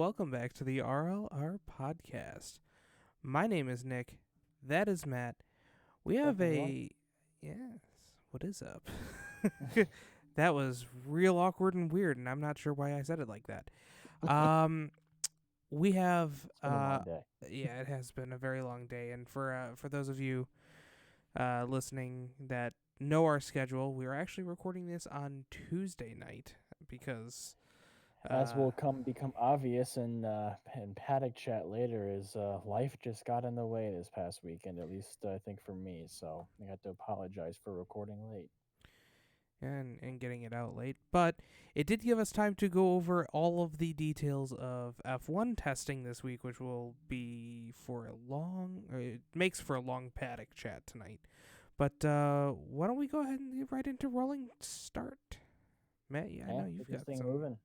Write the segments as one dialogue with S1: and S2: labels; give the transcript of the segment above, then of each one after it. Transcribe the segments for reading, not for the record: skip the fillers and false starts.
S1: welcome back to the RLR Podcast. My name is Nick. That is Matt. We have
S2: Second one.
S1: a. Yes, what is up? That was real awkward and weird, and I'm not sure why I said it like that. Um, we have.
S2: It's been a long day.
S1: Yeah, it has been a very long day, and for those of you listening that know our schedule, we are actually recording this on Tuesday night because.
S2: As
S1: Uh,
S2: will become obvious in paddock chat later, is life just got in the way this past weekend. At least I think for me. So I got to apologize for recording late.
S1: and getting it out late. But it did give us time to go over all of the details of F1 testing this week, which will be for a long. It makes for a long paddock chat tonight. But why don't we go ahead and get right into rolling start? Matt, yeah, I
S2: Yeah,
S1: know you've
S2: get this
S1: got
S2: thing
S1: some.
S2: moving.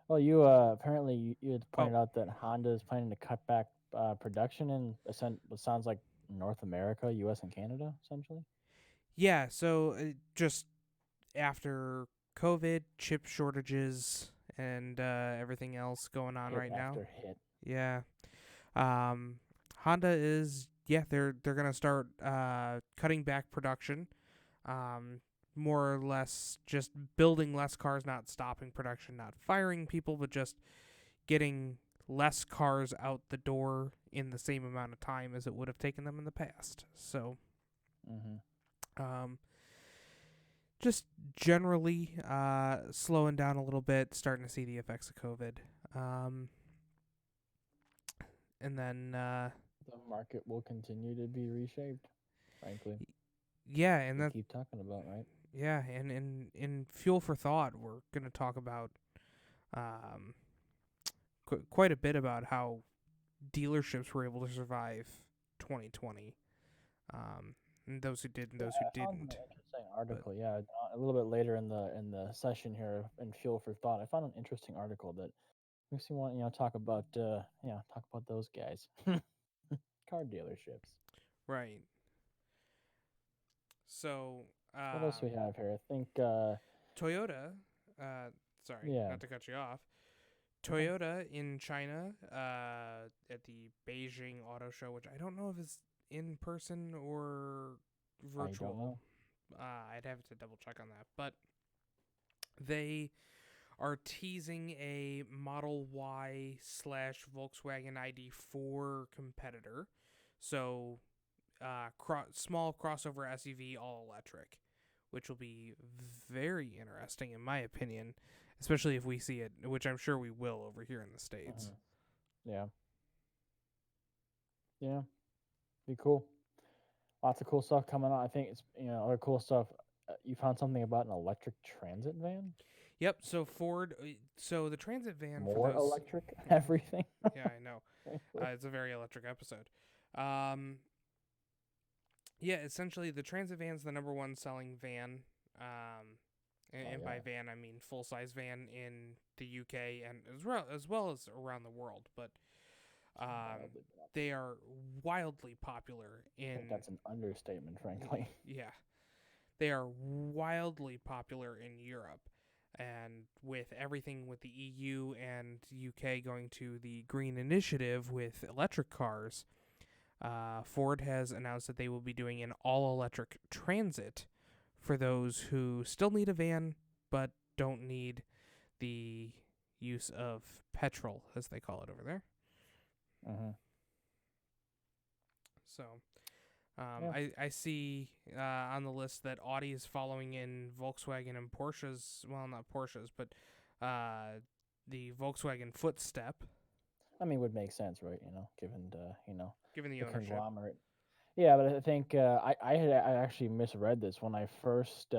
S2: Well, you apparently you had
S1: Oh,
S2: pointed out that Honda is planning to cut back production in what sounds like North America, U.S. and Canada, essentially.
S1: yeah. So just after COVID, chip shortages, and everything else going on
S2: Hit
S1: right now.
S2: after hit.
S1: Yeah. Um, Honda is they're gonna start cutting back production, um, more or less just building less cars, not stopping production, not firing people, but just getting less cars out the door in the same amount of time as it would have taken them in the past. So,
S2: Mm-hmm.
S1: um, just generally slowing down a little bit, starting to see the effects of COVID. Um, and then
S2: The market will continue to be reshaped. Frankly,
S1: yeah,
S2: as
S1: and
S2: we
S1: that
S2: keep talking about, right?
S1: yeah, and in fuel for thought, we're gonna talk about um quite a bit about how dealerships were able to survive 2020. Um, and those who did and
S2: Yeah,
S1: those who
S2: I found an
S1: didn't.
S2: interesting
S1: But
S2: article. Yeah, a little bit later in the session here in Fuel for Thought, I found an interesting article that makes me want talk about talk about those guys, car dealerships.
S1: right. So
S2: What else we have here? I think
S1: Toyota. Uh, sorry,
S2: yeah,
S1: not to cut you off.
S2: okay.
S1: Toyota in China at the Beijing Auto Show, which I don't know if it's in person or
S2: I don't
S1: virtual.
S2: know.
S1: I'd have to double check on that. But they are teasing a Model Y slash Volkswagen ID4 competitor. So, small crossover SUV, all electric, which will be very interesting in my opinion, especially if we see it, which I'm sure we will over here in the States.
S2: Hmm. Yeah, yeah, be cool. Lots of cool stuff coming on. I think it's other cool stuff. You found something about an electric transit van?
S1: Yep. So Ford. So the Transit van for
S2: More
S1: those.
S2: electric everything.
S1: Yeah, I know. It's a very electric episode. Um, Yeah, essentially, the Transit van's the number one selling van.
S2: Oh
S1: And by
S2: yeah.
S1: van, I mean full size van in the UK and as well as around the world. But
S2: It's
S1: um,
S2: wildly popular.
S1: they are wildly popular
S2: I think
S1: in.
S2: that's an understatement, frankly.
S1: Yeah, they are wildly popular in Europe. And with everything with the EU and UK going to the green initiative with electric cars, Ford has announced that they will be doing an all electric transit for those who still need a van but don't need the use of petrol, as they call it over there.
S2: Hmm.
S1: So
S2: Yeah.
S1: I see on the list that Audi is following in Volkswagen and Porsche's, well, not Porsche's, but the Volkswagen footstep,
S2: I mean, would make sense, right? Given
S1: given the
S2: the
S1: ownership.
S2: conglomerate. Yeah, but I think I actually misread this when I first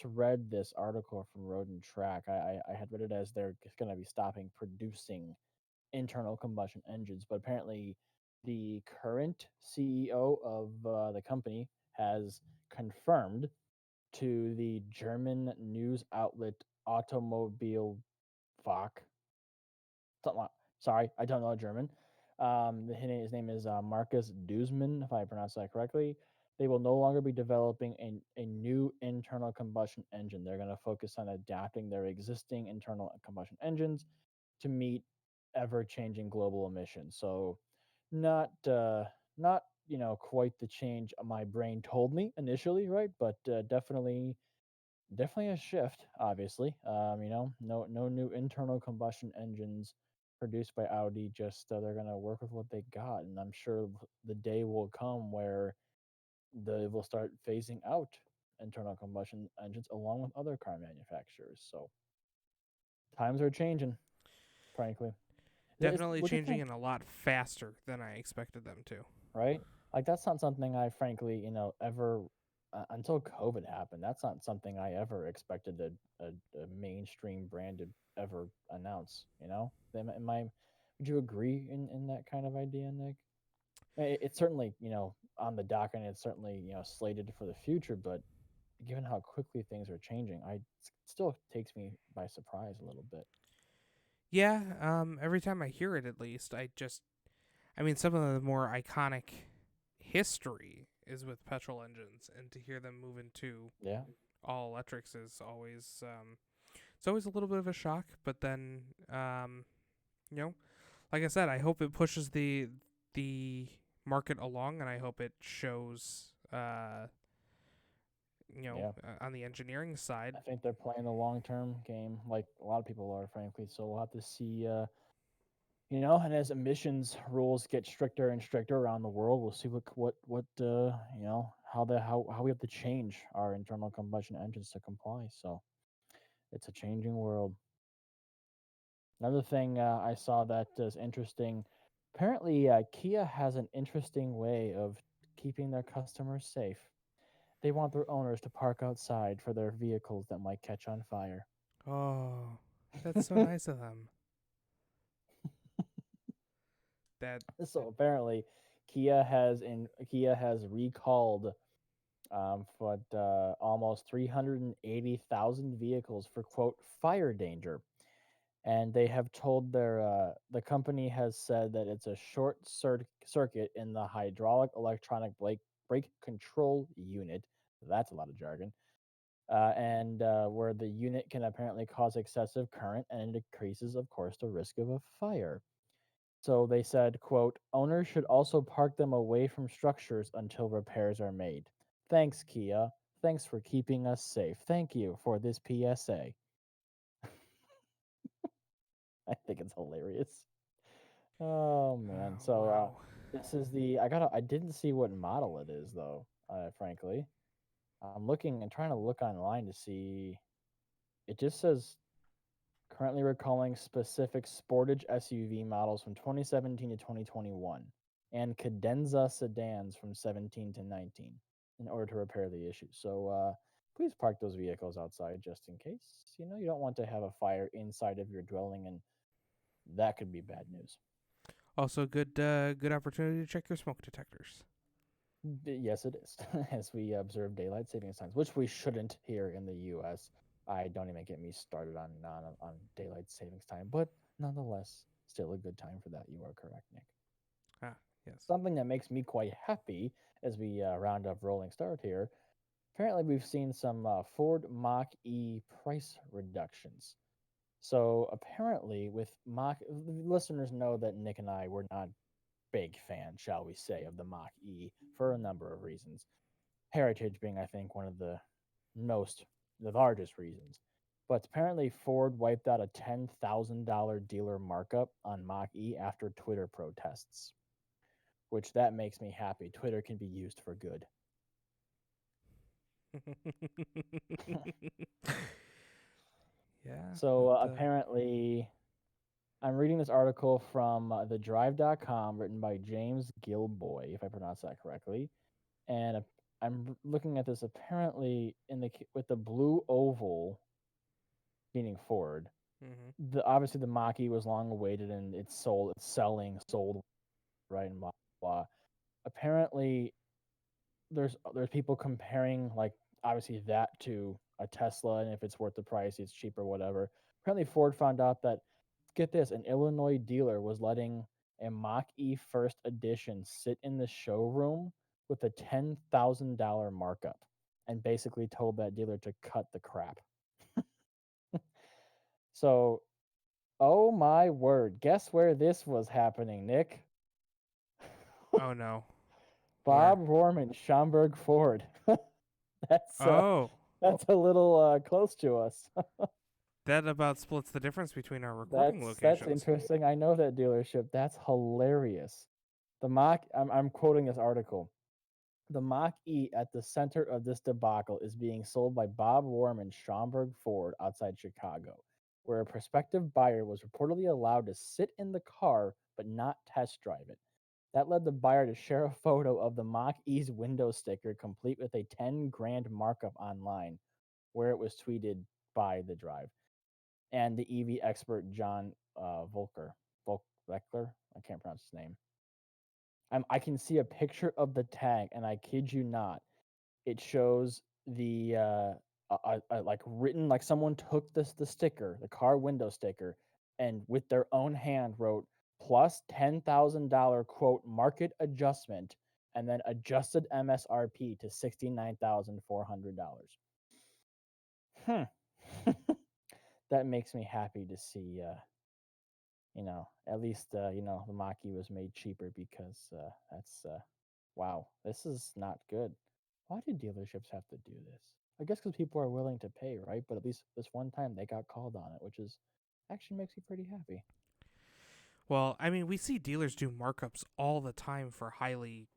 S2: read this article from Road and Track. I had read it as they're going to be stopping producing internal combustion engines, but apparently the current CEO of the company has confirmed to the German news outlet Automobile Vach. Something like, sorry, I don't know German. His name is Marcus Duzman, if I pronounce that correctly. They will no longer be developing a new internal combustion engine. They're going to focus on adapting their existing internal combustion engines to meet ever changing global emissions. So not quite the change my brain told me initially, right? But definitely a shift. Obviously, no new internal combustion engines produced by Audi. Just they're gonna work with what they got, and I'm sure the day will come where they will start phasing out internal combustion engines along with other car manufacturers. So times are changing, frankly.
S1: Definitely
S2: What do you
S1: changing
S2: think?
S1: in a lot faster than I expected them to.
S2: Right? Like that's not something I frankly, ever until COVID happened. That's not something I ever expected a mainstream brand to ever announce. Would you agree in that kind of idea, Nick? It's certainly on the dock and it's certainly slated for the future, but given how quickly things are changing, it still takes me by surprise a little bit.
S1: Yeah, every time I hear it, at least, I mean, some of the more iconic history is with petrol engines, and to hear them move into
S2: Yeah,
S1: all electrics is always, it's always a little bit of a shock. But then, you know, like I said, I hope it pushes the market along, and I hope it shows,
S2: yeah.
S1: on the engineering side.
S2: I think they're playing the long term game, like a lot of people are, frankly. So we'll have to see. And as emissions rules get stricter and stricter around the world, we'll see how we have to change our internal combustion engines to comply. So it's a changing world. Another thing I saw that is interesting. Apparently, Kia has an interesting way of keeping their customers safe. They want their owners to park outside for their vehicles that might catch on fire.
S1: Oh, that's so nice of them. That,
S2: So apparently, Kia has recalled almost 380,000 vehicles for quote fire danger, and they have told the company has said that it's a circuit in the hydraulic electronic brake control unit. That's a lot of jargon. And where the unit can apparently cause excessive current and it increases, of course, the risk of a fire. So they said, quote, owners should also park them away from structures until repairs are made. Thanks, Kia. Thanks for keeping us safe. Thank you for this PSA. I think it's hilarious. Oh man.
S1: oh,
S2: So
S1: wow.
S2: this is I didn't see what model it is though, frankly. I'm looking and trying to look online to see it just says currently recalling specific Sportage SUV models from 2017 to 2021 and Cadenza sedans from 17 to 19 in order to repair the issue. So please park those vehicles outside just in case. You don't want to have a fire inside of your dwelling, and that could be bad news.
S1: Also, good opportunity to check your smoke detectors.
S2: Yes, it is, as we observe daylight savings times, which we shouldn't here in the U.S. I don't even get me started on daylight savings time, but nonetheless, still a good time for that. You are correct, Nick.
S1: Ah, yes.
S2: Something that makes me quite happy as we round up rolling start here. Apparently, we've seen some Ford Mach E price reductions. So apparently, with Mach, listeners know that Nick and I were not big fans, shall we say, of the Mach E for a number of reasons. Heritage being, I think, one of most, the largest reasons. But apparently, Ford wiped out a $10,000 dealer markup on Mach E after Twitter protests, which that makes me happy. Twitter can be used for good.
S1: Yeah,
S2: So
S1: that
S2: apparently, I'm reading this article from thedrive.com written by James Gilboy, if I pronounce that correctly. And I'm looking at this apparently with the blue oval, meaning Ford.
S1: mhm.
S2: Obviously the Mach-E was long awaited and sold right and blah blah. Apparently there's people comparing like obviously that to a Tesla and if it's worth the price, it's cheap or whatever. Apparently Ford found out that get this, an Illinois dealer was letting a Mach E First Edition sit in the showroom with a $10,000 markup and basically told that dealer to cut the crap. So Oh my word. Guess where this was happening, Nick?
S1: Oh no. Where?
S2: Bob Rorman, Schaumburg Ford. that's uh
S1: Oh,
S2: that's a little close to us.
S1: that about splits the difference between our recording
S2: That's
S1: locations.
S2: interesting. I know that dealership. That's hilarious. The Mach I'm quoting this article. The Mach E at the center of this debacle is being sold by Bob Warman Schaumburg Ford outside Chicago, where a prospective buyer was reportedly allowed to sit in the car but not test drive it. That led the buyer to share a photo of the Mach E's window sticker, complete with a 10 grand markup online, where it was tweeted by the drive. And the EV expert John Volkler, I can't pronounce his name. I can see a picture of the tag, and I kid you not, it shows the like written like someone took the sticker, the car window sticker, and with their own hand wrote plus $10,000 quote market adjustment, and then adjusted MSRP to $69,400. Hmm. That makes me happy to see. At least the Maki was made cheaper because that's wow. This is not good. Why do dealerships have to do this? I guess because people are willing to pay, right? But at least this one time they got called on it, which is actually makes me pretty happy.
S1: Well, I mean, we see dealers do markups all the time for highly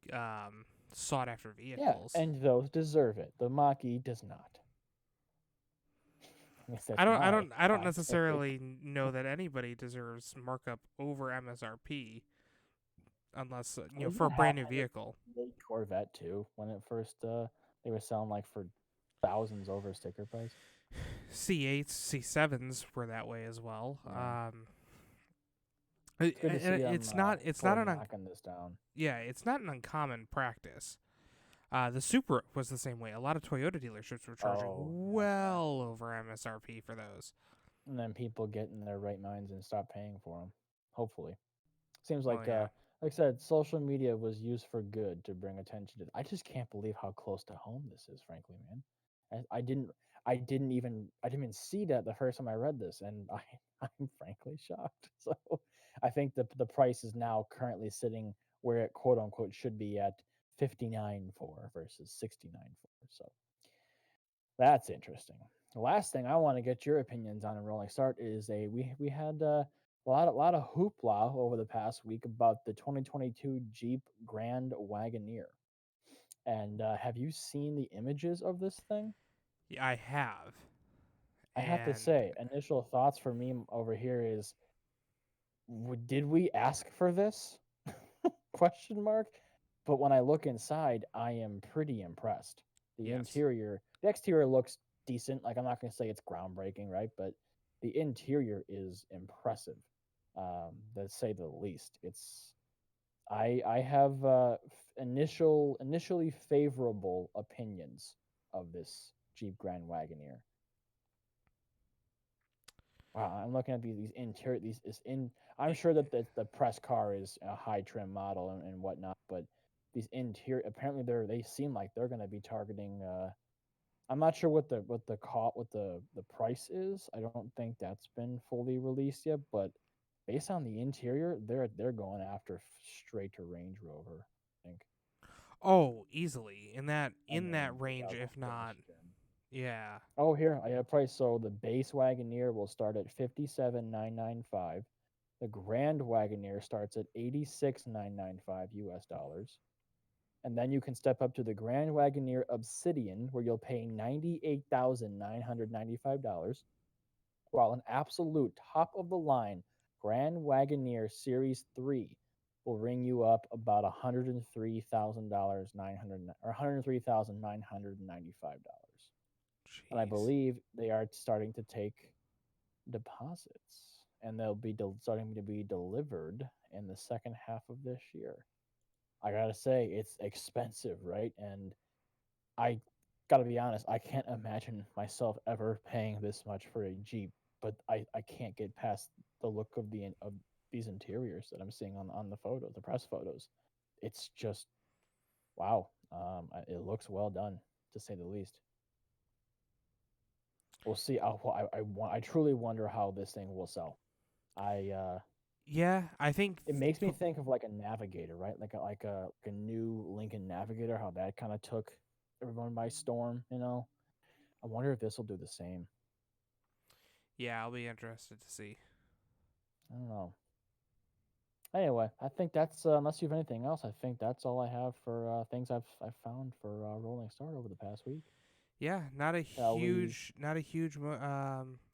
S1: sought after
S2: Yeah,
S1: vehicles.
S2: and those deserve it. The Maki does not. At least
S1: I
S2: that's
S1: don't I
S2: my
S1: don't I don't
S2: scientific.
S1: necessarily know that anybody deserves markup over MSRP unless
S2: Wasn't
S1: for a
S2: that
S1: brand new
S2: happening with
S1: vehicle.
S2: the Corvette too when it first they were selling like for thousands over sticker price?
S1: C8s, C7s were that way as well.
S2: Yeah. It's good to see them
S1: It's not
S2: fully
S1: an
S2: knocking this down.
S1: yeah, it's not an uncommon practice. The Supra was the same way. A lot of Toyota dealerships were charging
S2: Oh, yeah.
S1: well over MSRP for those.
S2: And then people get in their right minds and stop paying for them. Hopefully. Seems
S1: Well, yeah.
S2: like I said, social media was used for good to bring attention to. I just can't believe how close to home this is, frankly, man. I didn't, I didn't even see that the first time I read this, and I'm frankly shocked. So, I think the price is now currently sitting where it quote unquote should be at 59 for versus 69 for. So that's interesting. The last thing I want to get your opinions on in Rolling Start is we had a lot of hoopla over the past week about the 2022 Jeep Grand Wagoneer. And have you seen the images of this thing?
S1: Yeah, I have.
S2: I have to
S1: And
S2: say, initial thoughts for me over here is, did we ask for this? Question mark. But when I look inside, I am pretty impressed.
S1: yes.
S2: The exterior looks decent. Like I'm not going to say it's groundbreaking, right? But the interior is impressive, to say the least. I have initially favorable opinions of this Jeep Grand Wagoneer. Wow, I'm looking at these interior these is in. I'm
S1: Y-
S2: sure that the press car is a high trim model and whatnot, but these interior apparently they seem like they're going to be targeting. I'm not sure what the price is. I don't think that's been fully released yet, but based on the interior, they're going after straight to Range Rover. I think.
S1: Oh, easily.
S2: I
S1: In that
S2: mean,
S1: range,
S2: without
S1: if not,
S2: question.
S1: yeah.
S2: Oh, here I have a price. So the base Wagoneer will start at 57,995. The Grand Wagoneer starts at 86,995 US dollars. And then you can step up to the Grand Wagoneer Obsidian, where you'll pay $98,995, while an absolute top of the line Grand Wagoneer Series 3 will ring you up about $103,000 900 or $103,995. And I
S1: Jeez.
S2: believe they are starting to take deposits, and they'll be starting to be delivered in the second half of this year. I gotta say, it's expensive, right? And I gotta be honest, I can't imagine myself ever paying this much for a Jeep. But I can't get past the look of these interiors that I'm seeing on the photos, the press photos. It's just wow. It looks well done, to say the least. We'll see. I truly wonder how this thing will sell. I
S1: Yeah, I think
S2: it makes me think of like a Navigator, right? Like a new Lincoln Navigator, how that kind of took everyone by storm. I wonder if this will do the same.
S1: yeah, I'll be interested to see.
S2: I don't know. Anyway, I think that's unless you have anything else, I think that's all I have for things I've found for Rolling Start over the past week.
S1: Yeah, not a
S2: Shall we?
S1: huge,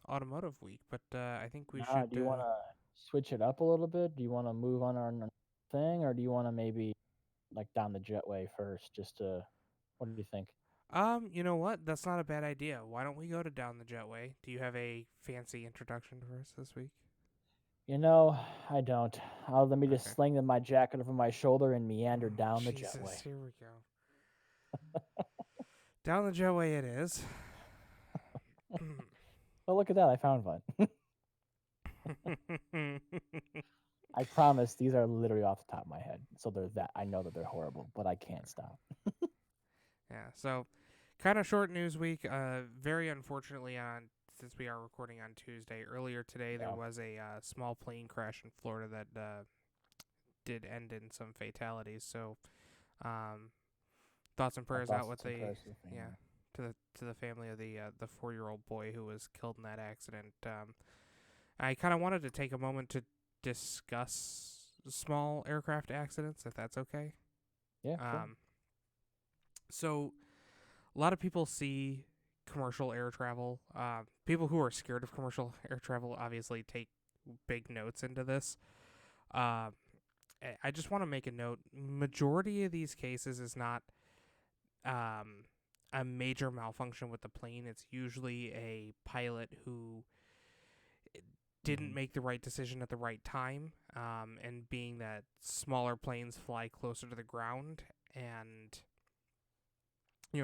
S1: automotive week, but I think we
S2: Nah,
S1: should.
S2: do you want to switch it up a little bit? Do you want to move on our thing, or do you want to maybe like down the jetway first? Just to, what do you think?
S1: You know what? That's not a bad idea. Why don't we go to Down the Jetway? Do you have a fancy introduction for us this week?
S2: You know, I don't. Let me just
S1: Okay.
S2: sling my jacket over my shoulder and meander
S1: Oh,
S2: down the
S1: Jesus,
S2: jetway.
S1: here we go. Down the Jetway it is.
S2: Oh, look at that! I found one. I promise these are literally off the top of my head. So they're that. I know that they're horrible, but I can't stop.
S1: Yeah, so kind of short news week. Very unfortunately, since we are recording on Tuesday, earlier today there
S2: Yeah,
S1: was a small plane crash in Florida that did end in some fatalities. So, um, thoughts and
S2: my
S1: prayers out
S2: thoughts
S1: with
S2: and
S1: the
S2: prayers to the
S1: yeah
S2: family.
S1: to the family of the 4-year-old boy who was killed in that accident. I kind of wanted to take a moment to discuss small aircraft accidents, if that's okay.
S2: Yeah, sure.
S1: Um, so a lot of people see commercial air travel. People who are scared of commercial air travel obviously take big notes into this. Um, I just want to make a note. Majority of these cases is not um, a major malfunction with the plane. It's usually a pilot who didn't
S2: Hmm.
S1: make the right decision at the right time. And being that smaller planes fly closer to the ground and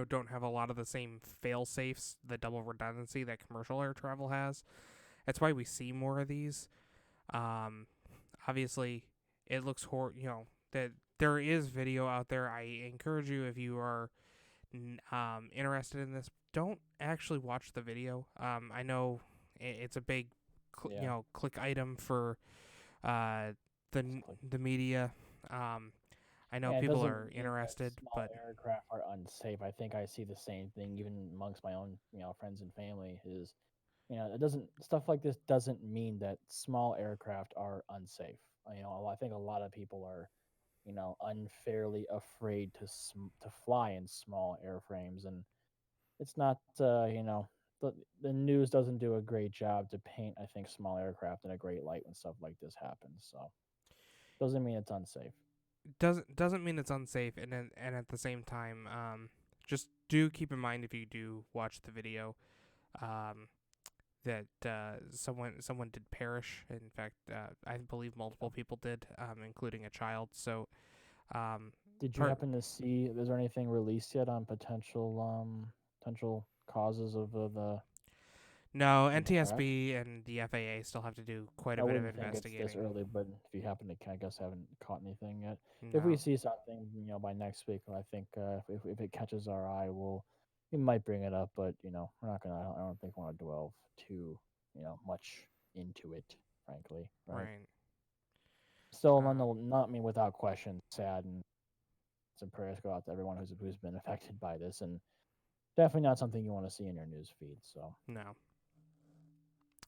S1: don't have a lot of the same fail safes, the double redundancy that commercial air travel has. That's why we see more of these. Um, Obviously, it looks that there is video out there. I encourage you, if you are interested in this, don't actually watch the video. I know it's a big
S2: Yeah,
S1: click item for uh,
S2: exactly.
S1: the media. I know
S2: Yeah, it
S1: people
S2: doesn't
S1: are
S2: mean that
S1: interested,
S2: small
S1: but
S2: aircraft are unsafe. I think I see the same thing even amongst my own, friends and family. Is it doesn't stuff like this doesn't mean that small aircraft are unsafe. I think a lot of people are, unfairly afraid to fly in small airframes, and it's not, the news doesn't do a great job to paint, I think, small aircraft in a great light when stuff like this happens. So doesn't mean it's unsafe.
S1: doesn't mean it's unsafe. And at the same time, just do keep in mind, if you do watch the video, um, that someone did perish. In fact, I believe multiple people did, including a child. So, um,
S2: Did you
S1: part
S2: happen to see? Is there anything released yet on potential causes of
S1: no,
S2: the crash?
S1: NTSB and the FAA still have to do quite a
S2: I
S1: bit of
S2: wouldn't think it's this
S1: investigating.
S2: early, but if you happen to, I guess, haven't caught anything yet. If we
S1: No,
S2: see something, by next week, I think if it catches our eye, we might bring it up. But we're not gonna. I don't think we want to dwell too much into it, frankly. Right.
S1: right.
S2: Still,
S1: Um,
S2: not me without question, sad, and some prayers go out to everyone who's been affected by this, and definitely not something you want to see in your news feed. So
S1: no.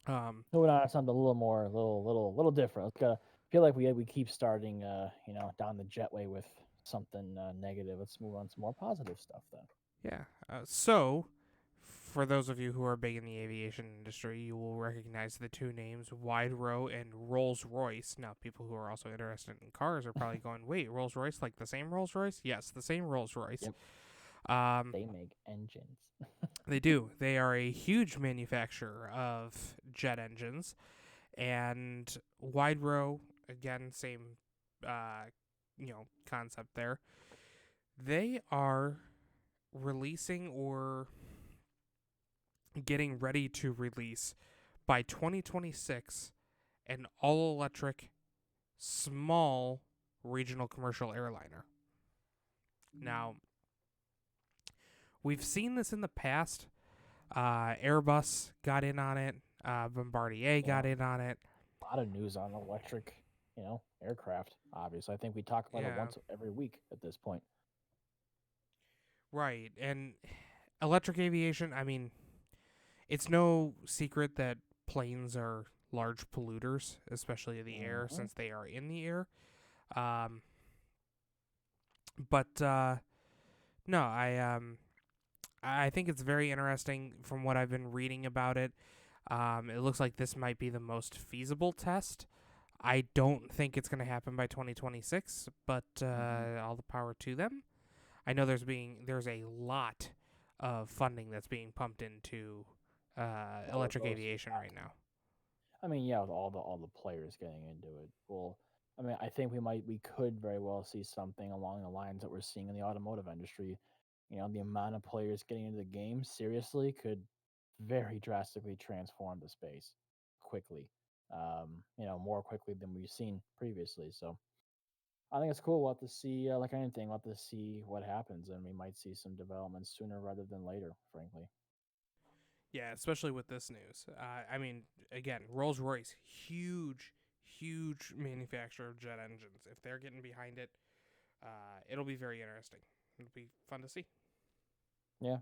S1: Um,
S2: moving on to something a little more, little different. Let's go. Feel like we keep starting, down the jetway with something negative. Let's move on to some more positive stuff then.
S1: yeah. So, for those of you who are big in the aviation industry, you will recognize the two names Widrow and Rolls Royce. Now, people who are also interested in cars are probably going, "Wait, Rolls Royce, like the same Rolls Royce?" Yes, the same Rolls Royce.
S2: Yep,
S1: Um,
S2: they make engines.
S1: they do. They are a huge manufacturer of jet engines, and Widrow, again, same, concept there. They are releasing, or getting ready to release, by 2026, an all electric small regional commercial airliner. Now, we've seen this in the past. Airbus got in on it, Bombardier
S2: Yeah,
S1: got in on it.
S2: A lot of news on electric, aircraft. Obviously, I think we talk about it
S1: Yeah,
S2: once every week at this point.
S1: right. And electric aviation, I mean, it's no secret that planes are large polluters, especially the air,
S2: Hmm.
S1: since they are in the air. Um, but no, I think it's very interesting from what I've been reading about it. It looks like this might be the most feasible test. I don't think it's going to happen by 2026, but
S2: Hmm.
S1: all the power to them. I know there's a lot of funding that's being pumped into
S2: Well,
S1: electric
S2: those
S1: aviation
S2: got
S1: right
S2: to.
S1: now.
S2: I mean, yeah, with all the players getting into it. Well, I mean, I think we could very well see something along the lines that we're seeing in the automotive industry. The amount of players getting into the game seriously could very drastically transform the space quickly. More quickly than we've seen previously. So I think it's cool. We'll have to see, like anything, we'll have to see what happens, and we might see some developments sooner rather than later. Frankly.
S1: Yeah, especially with this news. I mean, again, Rolls Royce, huge manufacturer of jet engines. If they're getting behind it, it'll be very interesting. It'll be fun to see.
S2: Yeah.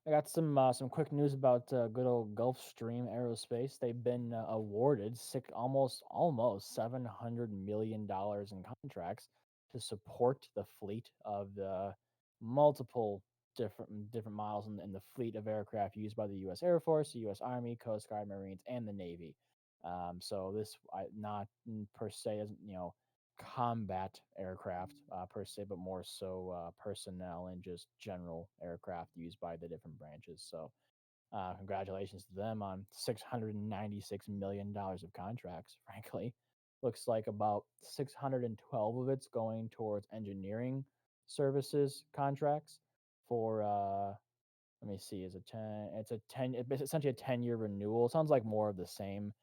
S2: I got some quick news about good old Gulfstream Aerospace. They've been awarded almost $700 million in contracts to support the fleet of the multiple different models in the fleet of aircraft used by the U.S. Air Force, the U.S. Army, Coast Guard, Marines, and the Navy. So this not per se as combat aircraft per se, but more so personnel and just general aircraft used by the different branches. So, congratulations to them on $696 million of contracts. Frankly, looks like about 612 of it's going towards engineering services contracts for. Let me see. Is it 10? It's a 10. It's essentially a 10-year renewal. Sounds like more of the same,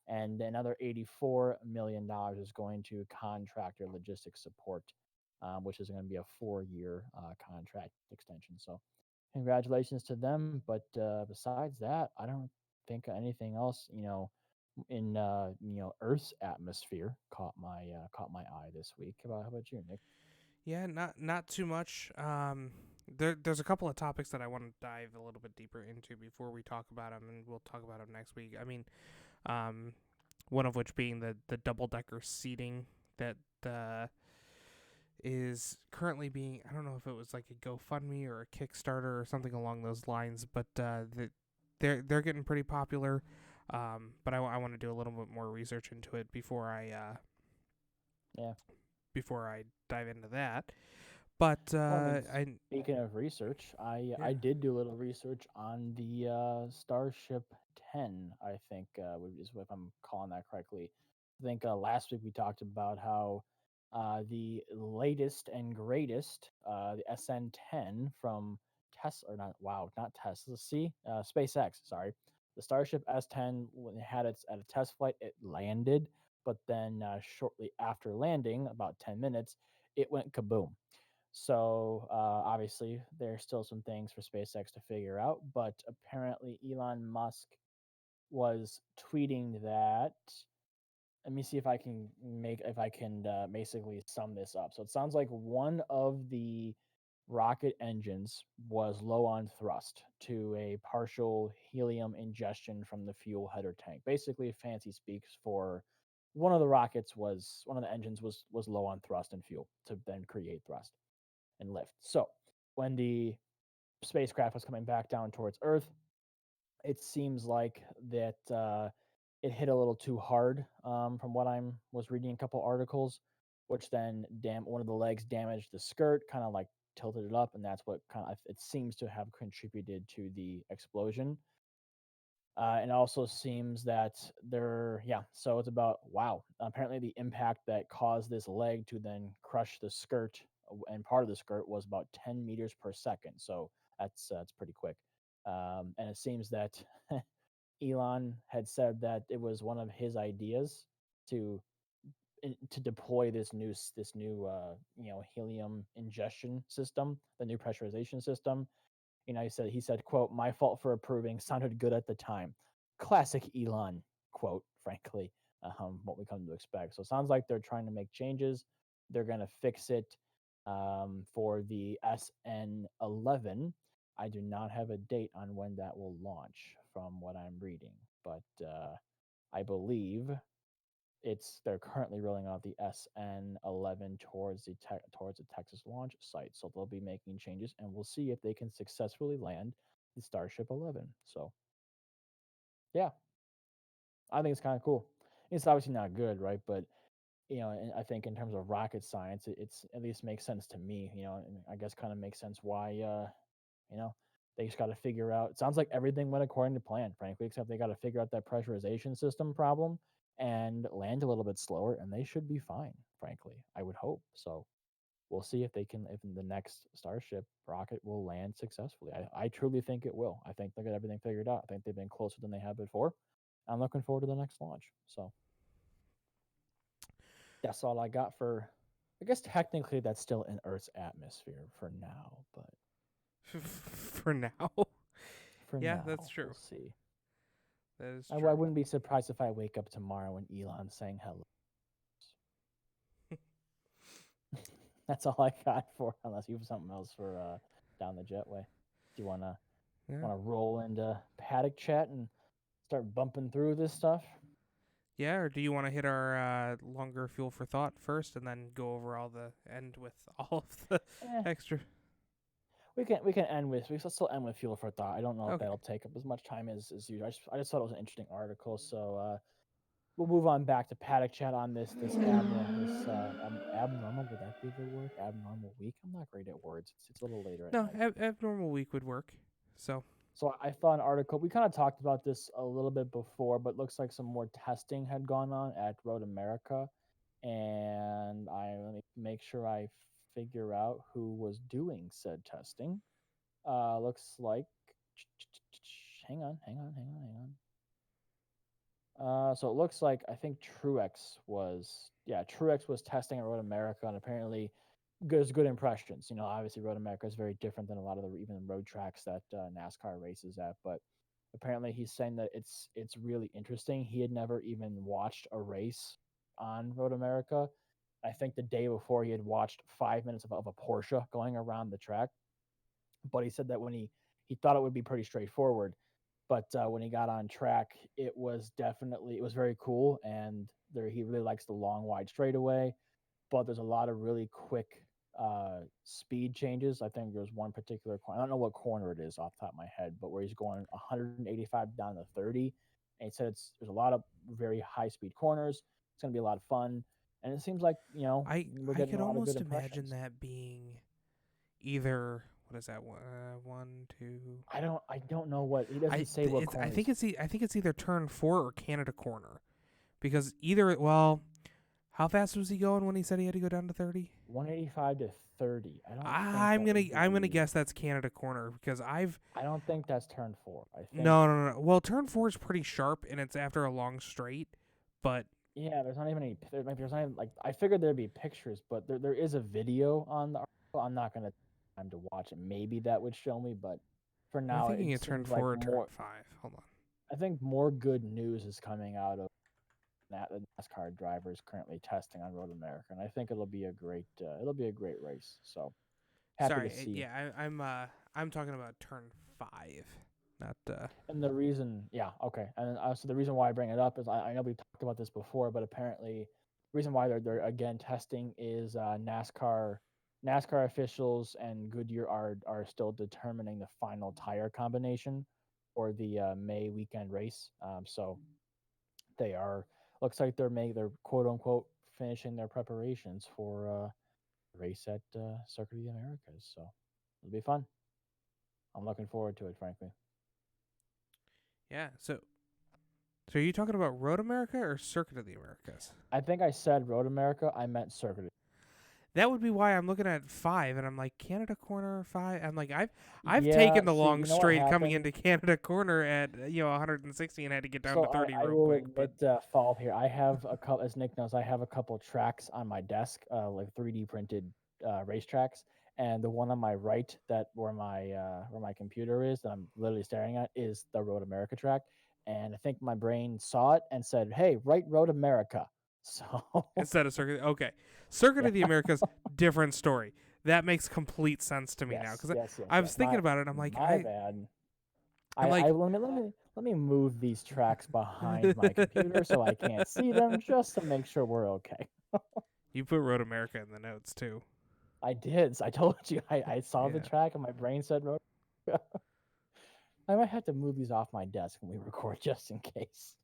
S2: and another $84 million is going to contractor logistics support, which is going to be a 4-year contract extension. So, congratulations to them. But besides that, I don't think anything else, in Earth's atmosphere caught my eye this week. How about you, Nick?
S1: Yeah, not too much. There's a couple of topics that I want to dive a little bit deeper into before we talk about them, and we'll talk about them next week. I mean, um, one of which being the double decker seating that is currently being, I don't know if it was like a GoFundMe or a Kickstarter or something along those lines, but they're getting pretty popular. But I want to do a little bit more research into it
S2: Yeah.
S1: before I dive into that. But
S2: Well, I mean,
S1: I
S2: speaking of research,
S1: yeah
S2: I did do a little research on the Starship 10. I think is if I'm calling that correctly. I think last week we talked about how the latest and greatest, the SN10 from Tesla, or not, wow, not Tesla, see, SpaceX. Sorry, the Starship S10 when it had its at a test flight, it landed, but then shortly after landing, about 10 minutes, it went kaboom. So obviously, there's still some things for SpaceX to figure out, but apparently Elon Musk was tweeting that. Let me see if I can basically sum this up. So it sounds like one of the rocket engines was low on thrust to a partial helium ingestion from the fuel header tank. Basically, fancy speaks for one of the engines was low on thrust and fuel to then create thrust and lift. So when the spacecraft was coming back down towards Earth, it seems like that it hit a little too hard. From what I'm was reading a couple articles, which then one of the legs damaged the skirt, kind of like tilted it up, and that's what kind of it seems to have contributed to the explosion. It also seems that yeah, so it's about, wow. Apparently, the impact that caused this leg to then crush the skirt and part of the skirt was about 10 meters per second. So that's pretty quick. And it seems that Elon had said that it was one of his ideas to to deploy this new helium ingestion system, the new pressurization system. He said, quote, "My fault for approving. Sounded good at the time." Classic Elon quote, frankly. what we come to expect. So it sounds like they're trying to make changes. They're going to fix it for the SN11. I do not have a date on when that will launch from what I'm reading, but I believe they're currently rolling out the SN11 towards the Texas launch site. So they'll be making changes, and we'll see if they can successfully land the Starship 11. So yeah, I think it's kind of cool. It's obviously not good, right? But and I think in terms of rocket science, it's at least makes sense to me. And I guess kind of makes sense why you know they just got to figure out. It sounds like everything went according to plan, frankly, except they got to figure out that pressurization system problem and land a little bit slower, and they should be fine. Frankly, I would hope so. We'll see if they can. If the next Starship rocket will land successfully, I truly think it will. I think they got everything figured out. I think they've been closer than they have before. I'm looking forward to the next launch. So that's all I got for. I guess technically that's still in Earth's atmosphere for now, but
S1: For now.
S2: for
S1: Yeah, that's
S2: now we'll
S1: true.
S2: see.
S1: That is
S2: I
S1: true.
S2: wouldn't be surprised if I wake up tomorrow and Elon's saying hello. That's all I got for. Unless you have something else for down the jetway. Do you
S1: Yeah.
S2: wanna roll into paddock chat and start bumping through this stuff?
S1: Yeah, or do you want to hit our longer fuel for thought first and then go over all the end with all of the
S2: Eh,
S1: extra?
S2: we can end with we can still end with fuel for thought. I don't know if
S1: Okay.
S2: that'll take up as much time as usual. I just thought it was an interesting article, so we'll move on back to paddock chat on this abnormal. Would that be the word? Abnormal week. I'm not great at words. It's a little later at
S1: No,
S2: night.
S1: abnormal week would work. So,
S2: So I saw an article. We kind of talked about this a little bit before, but looks like some more testing had gone on at Road America, and let me make sure I figure out who was doing said testing. Looks like. Hang on. So it looks like I think Truex was testing at Road America, and apparently there's good impressions. Obviously Road America is very different than a lot of the even road tracks that NASCAR races at, but apparently he's saying that it's really interesting. He had never even watched a race on Road America. I think the day before he had watched 5 minutes of a Porsche going around the track, but he said that when he thought it would be pretty straightforward, but when he got on track, it was very cool, and he really likes the long wide straightaway, but there's a lot of really quick speed changes. I think there's one particular corner. I don't know what corner it is off the top of my head, but where he's going 185 down to 30, and he said there's a lot of very high speed corners. It's going to be a lot of fun, and it seems like we're
S1: I
S2: getting
S1: could
S2: a lot of good
S1: almost imagine
S2: impressions.
S1: that being either what is that one, two.
S2: I don't know what he doesn't say what
S1: I
S2: corners.
S1: think I think it's either turn 4 or Canada corner, because either well, how fast was he going when he said he had to go down to 30?
S2: 185 to 30. I don't think that would
S1: I'm gonna
S2: be.
S1: guess that's Canada corner because I've
S2: I don't think that's turn four. I think.
S1: no. Well, turn 4 is pretty sharp and it's after a long straight, but
S2: Yeah, there's not even any. There's not even, like, I figured there'd be pictures, but there is a video on the article. I'm not gonna take time to watch it. Maybe that would show me, but for
S1: am I
S2: now, it
S1: thinking of turn
S2: seems like
S1: 4 or turn
S2: more.
S1: 5? Hold on.
S2: I think more good news is coming out of the NASCAR drivers currently testing on Road America, and I think it'll be a great race. So happy to
S1: Sorry,
S2: see.
S1: yeah, I'm talking about turn 5, not
S2: And the reason, yeah, okay. And so the reason why I bring it up is I know we talked about this before, but apparently the reason why they're again testing is NASCAR officials and Goodyear are still determining the final tire combination for the May weekend race. So they are looks like they're quote unquote finishing their preparations for race at Circuit of the Americas. So it'll be fun. I'm looking forward to it, frankly.
S1: yeah. So are you talking about Road America or Circuit of the Americas?
S2: I think I said Road America. I meant Circuit.
S1: That would be why I'm looking at 5 and I'm like Canada corner 5. I'm like I've taken
S2: Yeah,
S1: the
S2: see,
S1: long
S2: you know what
S1: straight coming
S2: happened?
S1: into Canada corner at 160 and had to get down
S2: So
S1: to 30
S2: I
S1: real
S2: will
S1: quick, but
S2: admit fault here. I have a couple, as Nick knows, I have a couple tracks on my desk, like 3D printed race tracks, and the one on my right, that where my computer is, that I'm literally staring at, is the Road America track. and I think my brain saw it and said, "Hey, write Road America." So
S1: Instead of Circuit. Okay, Circuit
S2: yeah,
S1: of the Americas, different story. That makes complete sense to me now
S2: yes,
S1: because
S2: yes, yes,
S1: I
S2: yes.
S1: was thinking about it. And
S2: My bad.
S1: I'm
S2: I
S1: like,
S2: let me move these tracks behind my computer so I can't see them, just to make sure we're okay.
S1: you put Road America in the notes too.
S2: I did. I told you I saw the
S1: Yeah,
S2: track and my brain said Road. I might have to move these off my desk when we record just in case.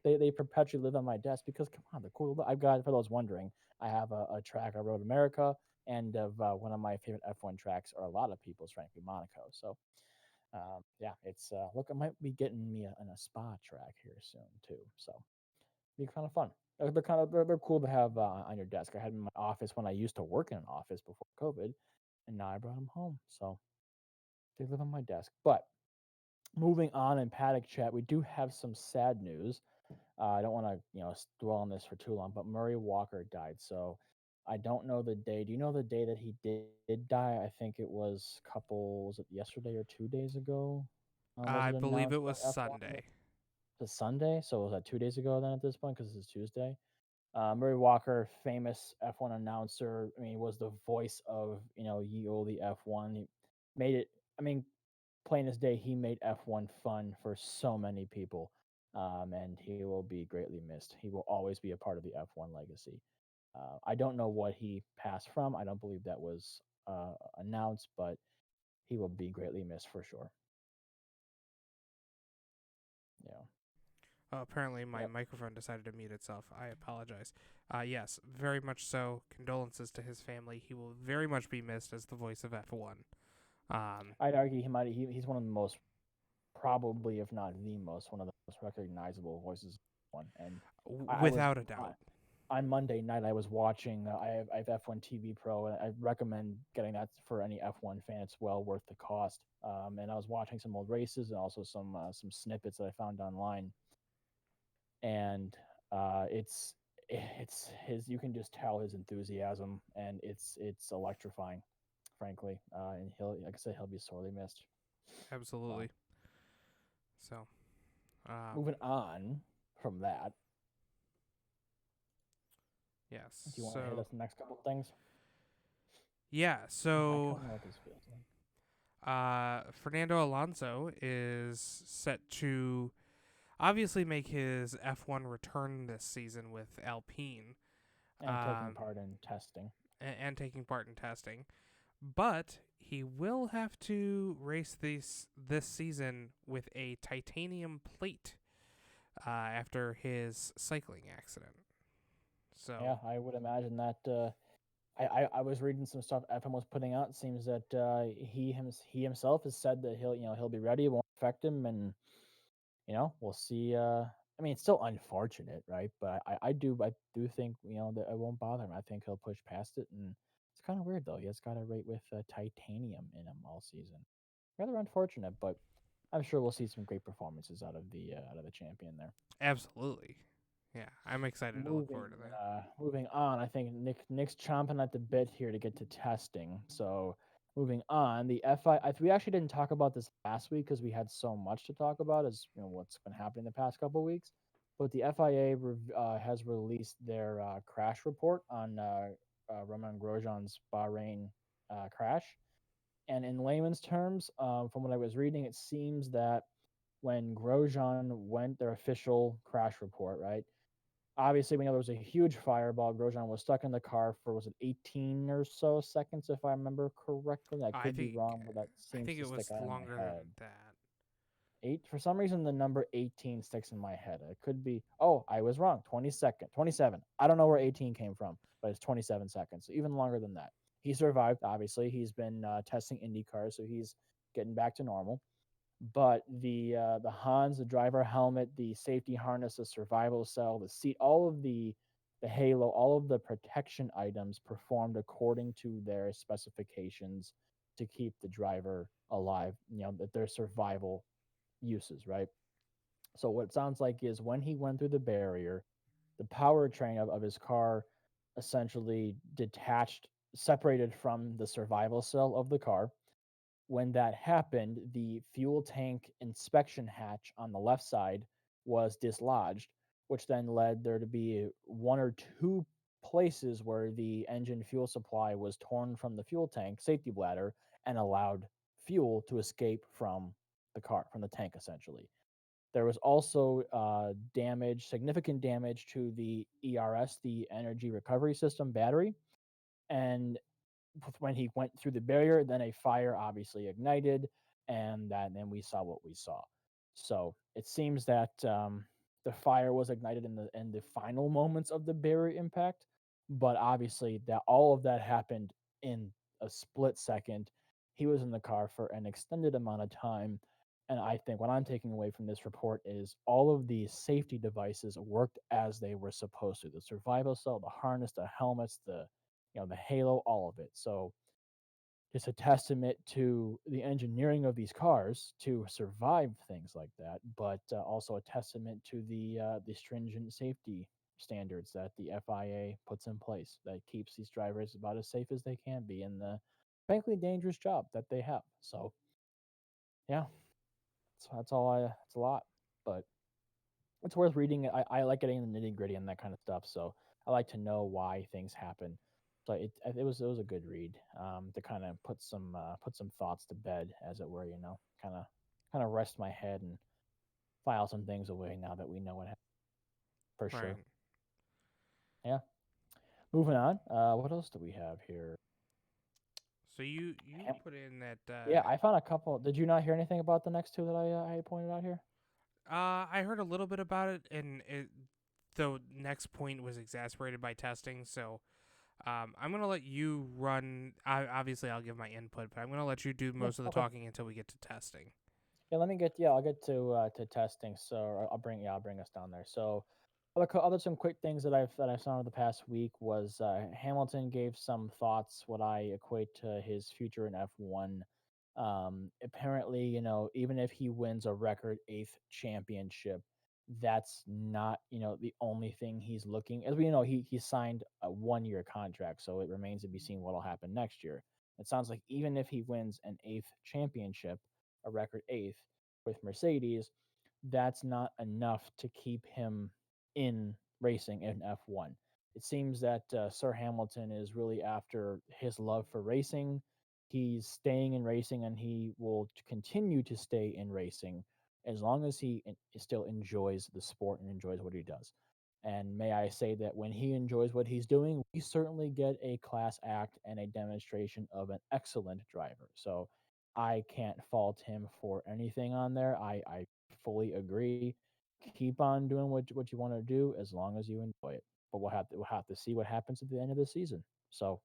S2: They perpetually live on my desk because come on, the cool. I've got, for those wondering, I have a track I Road America, and of one of my favorite F1 tracks, or a lot of people's, frankly, Monaco. So yeah, it's look, I might be getting me a spa track here soon too. So be kind of fun. They're cool to have on your desk. I had them in my office when I used to work in an office before COVID, and now I brought them home. So they live on my desk. But moving on in paddock chat, we do have some sad news. I don't want to, dwell on this for too long, but Murray Walker died. So I don't know the day. Do you know the day that he did die? I think it was was it yesterday or 2 days ago? Was
S1: I
S2: it
S1: believe it
S2: announced by
S1: was
S2: F1?
S1: Sunday.
S2: The Sunday? So was that 2 days ago then at this point? Because it's Tuesday. Murray Walker, famous F1 announcer. I mean, he was the voice of, ye olde F1. He made it. I mean, plain as day, he made F1 fun for so many people, and he will be greatly missed. He will always be a part of the F1 legacy. I don't know what he passed from. I don't believe that was announced, but he will be greatly missed for sure. Yeah.
S1: Apparently, my
S2: Yep.
S1: microphone decided to mute itself. I apologize. Yes, very much so. Condolences to his family. He will very much be missed as the voice of F1. Um,
S2: I'd argue he's one of the most, probably, if not the most, one of the most recognizable voices of F1. And I was
S1: without a doubt.
S2: on Monday night. I was watching. I have F1 TV Pro, and I recommend getting that for any F1 fan. It's well worth the cost. And I was watching some old races and also some snippets that I found online, and it's his. You can just tell his enthusiasm, and it's electrifying, frankly. And he'll, like I said, he'll be sorely missed. Wow.
S1: Absolutely. So,
S2: Moving on from that, do
S1: yes.
S2: you want to hit
S1: So,
S2: us the next couple things?
S1: yeah.
S2: I
S1: So,
S2: don't know what this feels like.
S1: Fernando Alonso is set to obviously make his F1 return this season with Alpine,
S2: And taking
S1: um,
S2: part in testing.
S1: and taking part in testing. But he will have to race this season with a titanium plate after his cycling accident.
S2: Yeah,
S1: So
S2: I would imagine that. I was reading some stuff FM was putting out. It seems that he himself has said that he'll be ready. It won't affect him, and we'll see. I mean, it's still unfortunate, right? But I do think that it won't bother him. I think he'll push past it, and it's kind of weird though. He has got a rate with titanium in him all season. Rather unfortunate, but I'm sure we'll see some great performances out of the champion there.
S1: absolutely, yeah, I'm excited to look
S2: Moving
S1: forward to that.
S2: moving on, I think Nick's chomping at the bit here to get to testing. So moving on, the we actually didn't talk about this last week because we had so much to talk about, as what's been happening the past couple of weeks. But the FIA has released their crash report on Romain Grosjean's Bahrain crash. And in layman's terms, from what I was reading, it seems that when Grosjean went their official crash report, right? Obviously, we know there was a huge fireball. Grosjean was stuck in the car for, was it 18 or so seconds, if I remember correctly. I
S1: I
S2: could be
S1: think
S2: wrong, but that
S1: I
S2: seems
S1: think
S2: to
S1: it
S2: stick
S1: was
S2: out in my
S1: longer
S2: head.
S1: than that.
S2: Eight, for some reason, the number 18 sticks in my head. It could be. Oh, I was wrong. 27. I don't know where 18 came from, but it's 27 seconds. So even longer than that. He survived. Obviously, he's been testing Indy cars, so he's getting back to normal. But the Hans, the driver helmet, the safety harness, the survival cell, the seat, all of the halo, all of the protection items performed according to their specifications to keep the driver alive. That their survival uses, right? So what it sounds like is when he went through the barrier, the powertrain of his car essentially detached, separated from the survival cell of the car, When that happened, the fuel tank inspection hatch on the left side was dislodged, which then led there to be one or two places where the engine fuel supply was torn from the fuel tank safety bladder and allowed fuel to escape from the car, from the tank essentially. There was also damage, significant damage to the ERS, the energy recovery system battery. And when he went through the barrier, then a fire obviously ignited, and then we saw what we saw. So it seems that the fire was ignited in the final moments of the barrier impact, but obviously that all of that happened in a split second. He was in the car for an extended amount of time. And I think what I'm taking away from this report is all of the safety devices worked as they were supposed to. The survival cell, the harness, the helmets, the halo, all of it. So it's a testament to the engineering of these cars to survive things like that, but also a testament to the stringent safety standards that the FIA puts in place that keeps these drivers about as safe as they can be in the frankly dangerous job that they have. So yeah, that's all I. It's a lot, but it's worth reading. I like getting the nitty gritty and that kind of stuff. So I like to know why things happen. So it was a good read to kind of put some thoughts to bed, as it were. Kind of rest my head and file some things away now that we know what happened for sure.
S1: Right.
S2: Yeah. Moving on. What else do we have here?
S1: So you
S2: Ham-
S1: put in that
S2: yeah, I found a couple. Did you not hear anything about the next two that I pointed out here?
S1: I heard a little bit about it, and the next point was exasperated by testing. So I'm gonna let you run. Obviously, I'll give my input, but I'm gonna let you do
S2: Yeah.
S1: most of the
S2: Okay.
S1: talking until we get to testing.
S2: Yeah, I'll get to testing. So I'll bring us down there. So other some quick things that I've saw over the past week was Hamilton gave some thoughts what I equate to his future in F1. Apparently, even if he wins a record eighth championship, that's not the only thing he's looking. As we know, he signed a 1 year contract, so it remains to be seen what'll happen next year. It sounds like even if he wins an eighth championship, a record eighth with Mercedes, that's not enough to keep him in racing in F1. It seems that Sir Hamilton is really after his love for racing. He's staying in racing and he will continue to stay in racing as long as he still enjoys the sport and enjoys what he does. And may I say that when he enjoys what he's doing, we certainly get a class act and a demonstration of an excellent driver. So I can't fault him for anything on there. I fully agree. Keep on doing what you want to do as long as you enjoy it. But we'll have to see what happens at the end of the season. So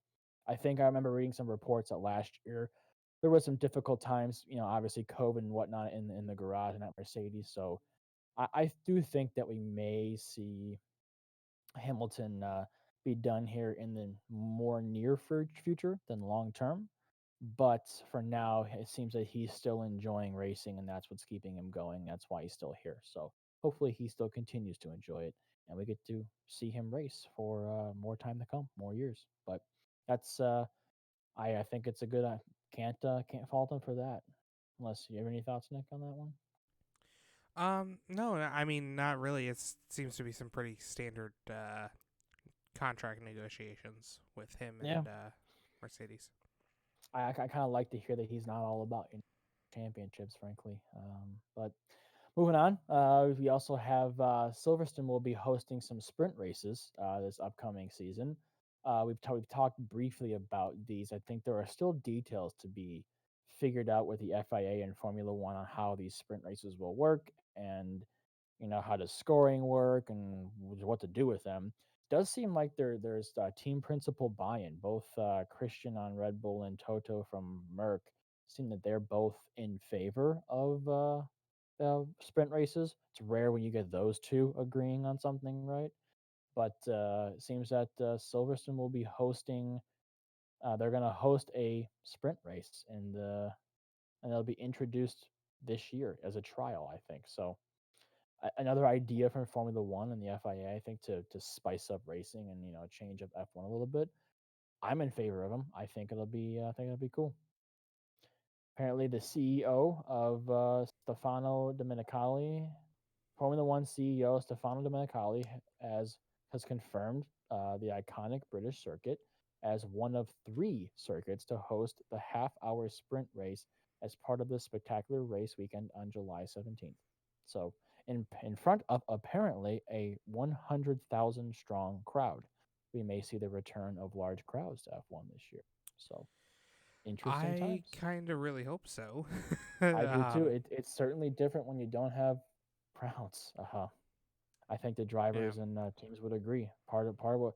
S2: I think I remember reading some reports that last year there was some difficult times, obviously COVID and whatnot in the garage and at Mercedes. So I do think that we may see Hamilton be done here in the more near future than long term. But for now, it seems that he's still enjoying racing, and that's what's keeping him going. That's why he's still here. So hopefully, he still continues to enjoy it, and we get to see him race for more time to come, more years. But that's I think it's a good. Can't fault him for that. Unless you have any thoughts, Nick, on that one?
S1: No, I mean not really. It seems to be some pretty standard contract negotiations with him
S2: Yeah,
S1: and Mercedes.
S2: I kind of like to hear that he's not all about championships, frankly. But moving on, we also have Silverstone will be hosting some sprint races this upcoming season. We've talked briefly about these. I think there are still details to be figured out with the FIA and Formula One on how these sprint races will work and how does scoring work and what to do with them. Does seem like there's team principal buy-in. Both Christian on Red Bull and Toto from Merck seem that they're both in favor of sprint races. It's rare when you get those two agreeing on something, right? But it seems that Silverstone will be hosting. They're going to host a sprint race, and it'll be introduced this year as a trial, I think. So another idea from Formula One and the FIA, I think, to spice up racing and change up F1 a little bit. I'm in favor of them. I think it'll be cool. Apparently, the CEO of Stefano Domenicali, Formula One CEO Stefano Domenicali, has confirmed the iconic British circuit as one of three circuits to host the half-hour sprint race as part of the spectacular race weekend on July 17th. So, in front of apparently a 100,000 strong crowd, we may see the return of large crowds to F1 this year. So, interesting
S1: I
S2: times.
S1: kind of really hope so.
S2: I do too. It's certainly different when you don't have crowds. I think the
S1: Yeah.
S2: drivers and teams would agree. Part of what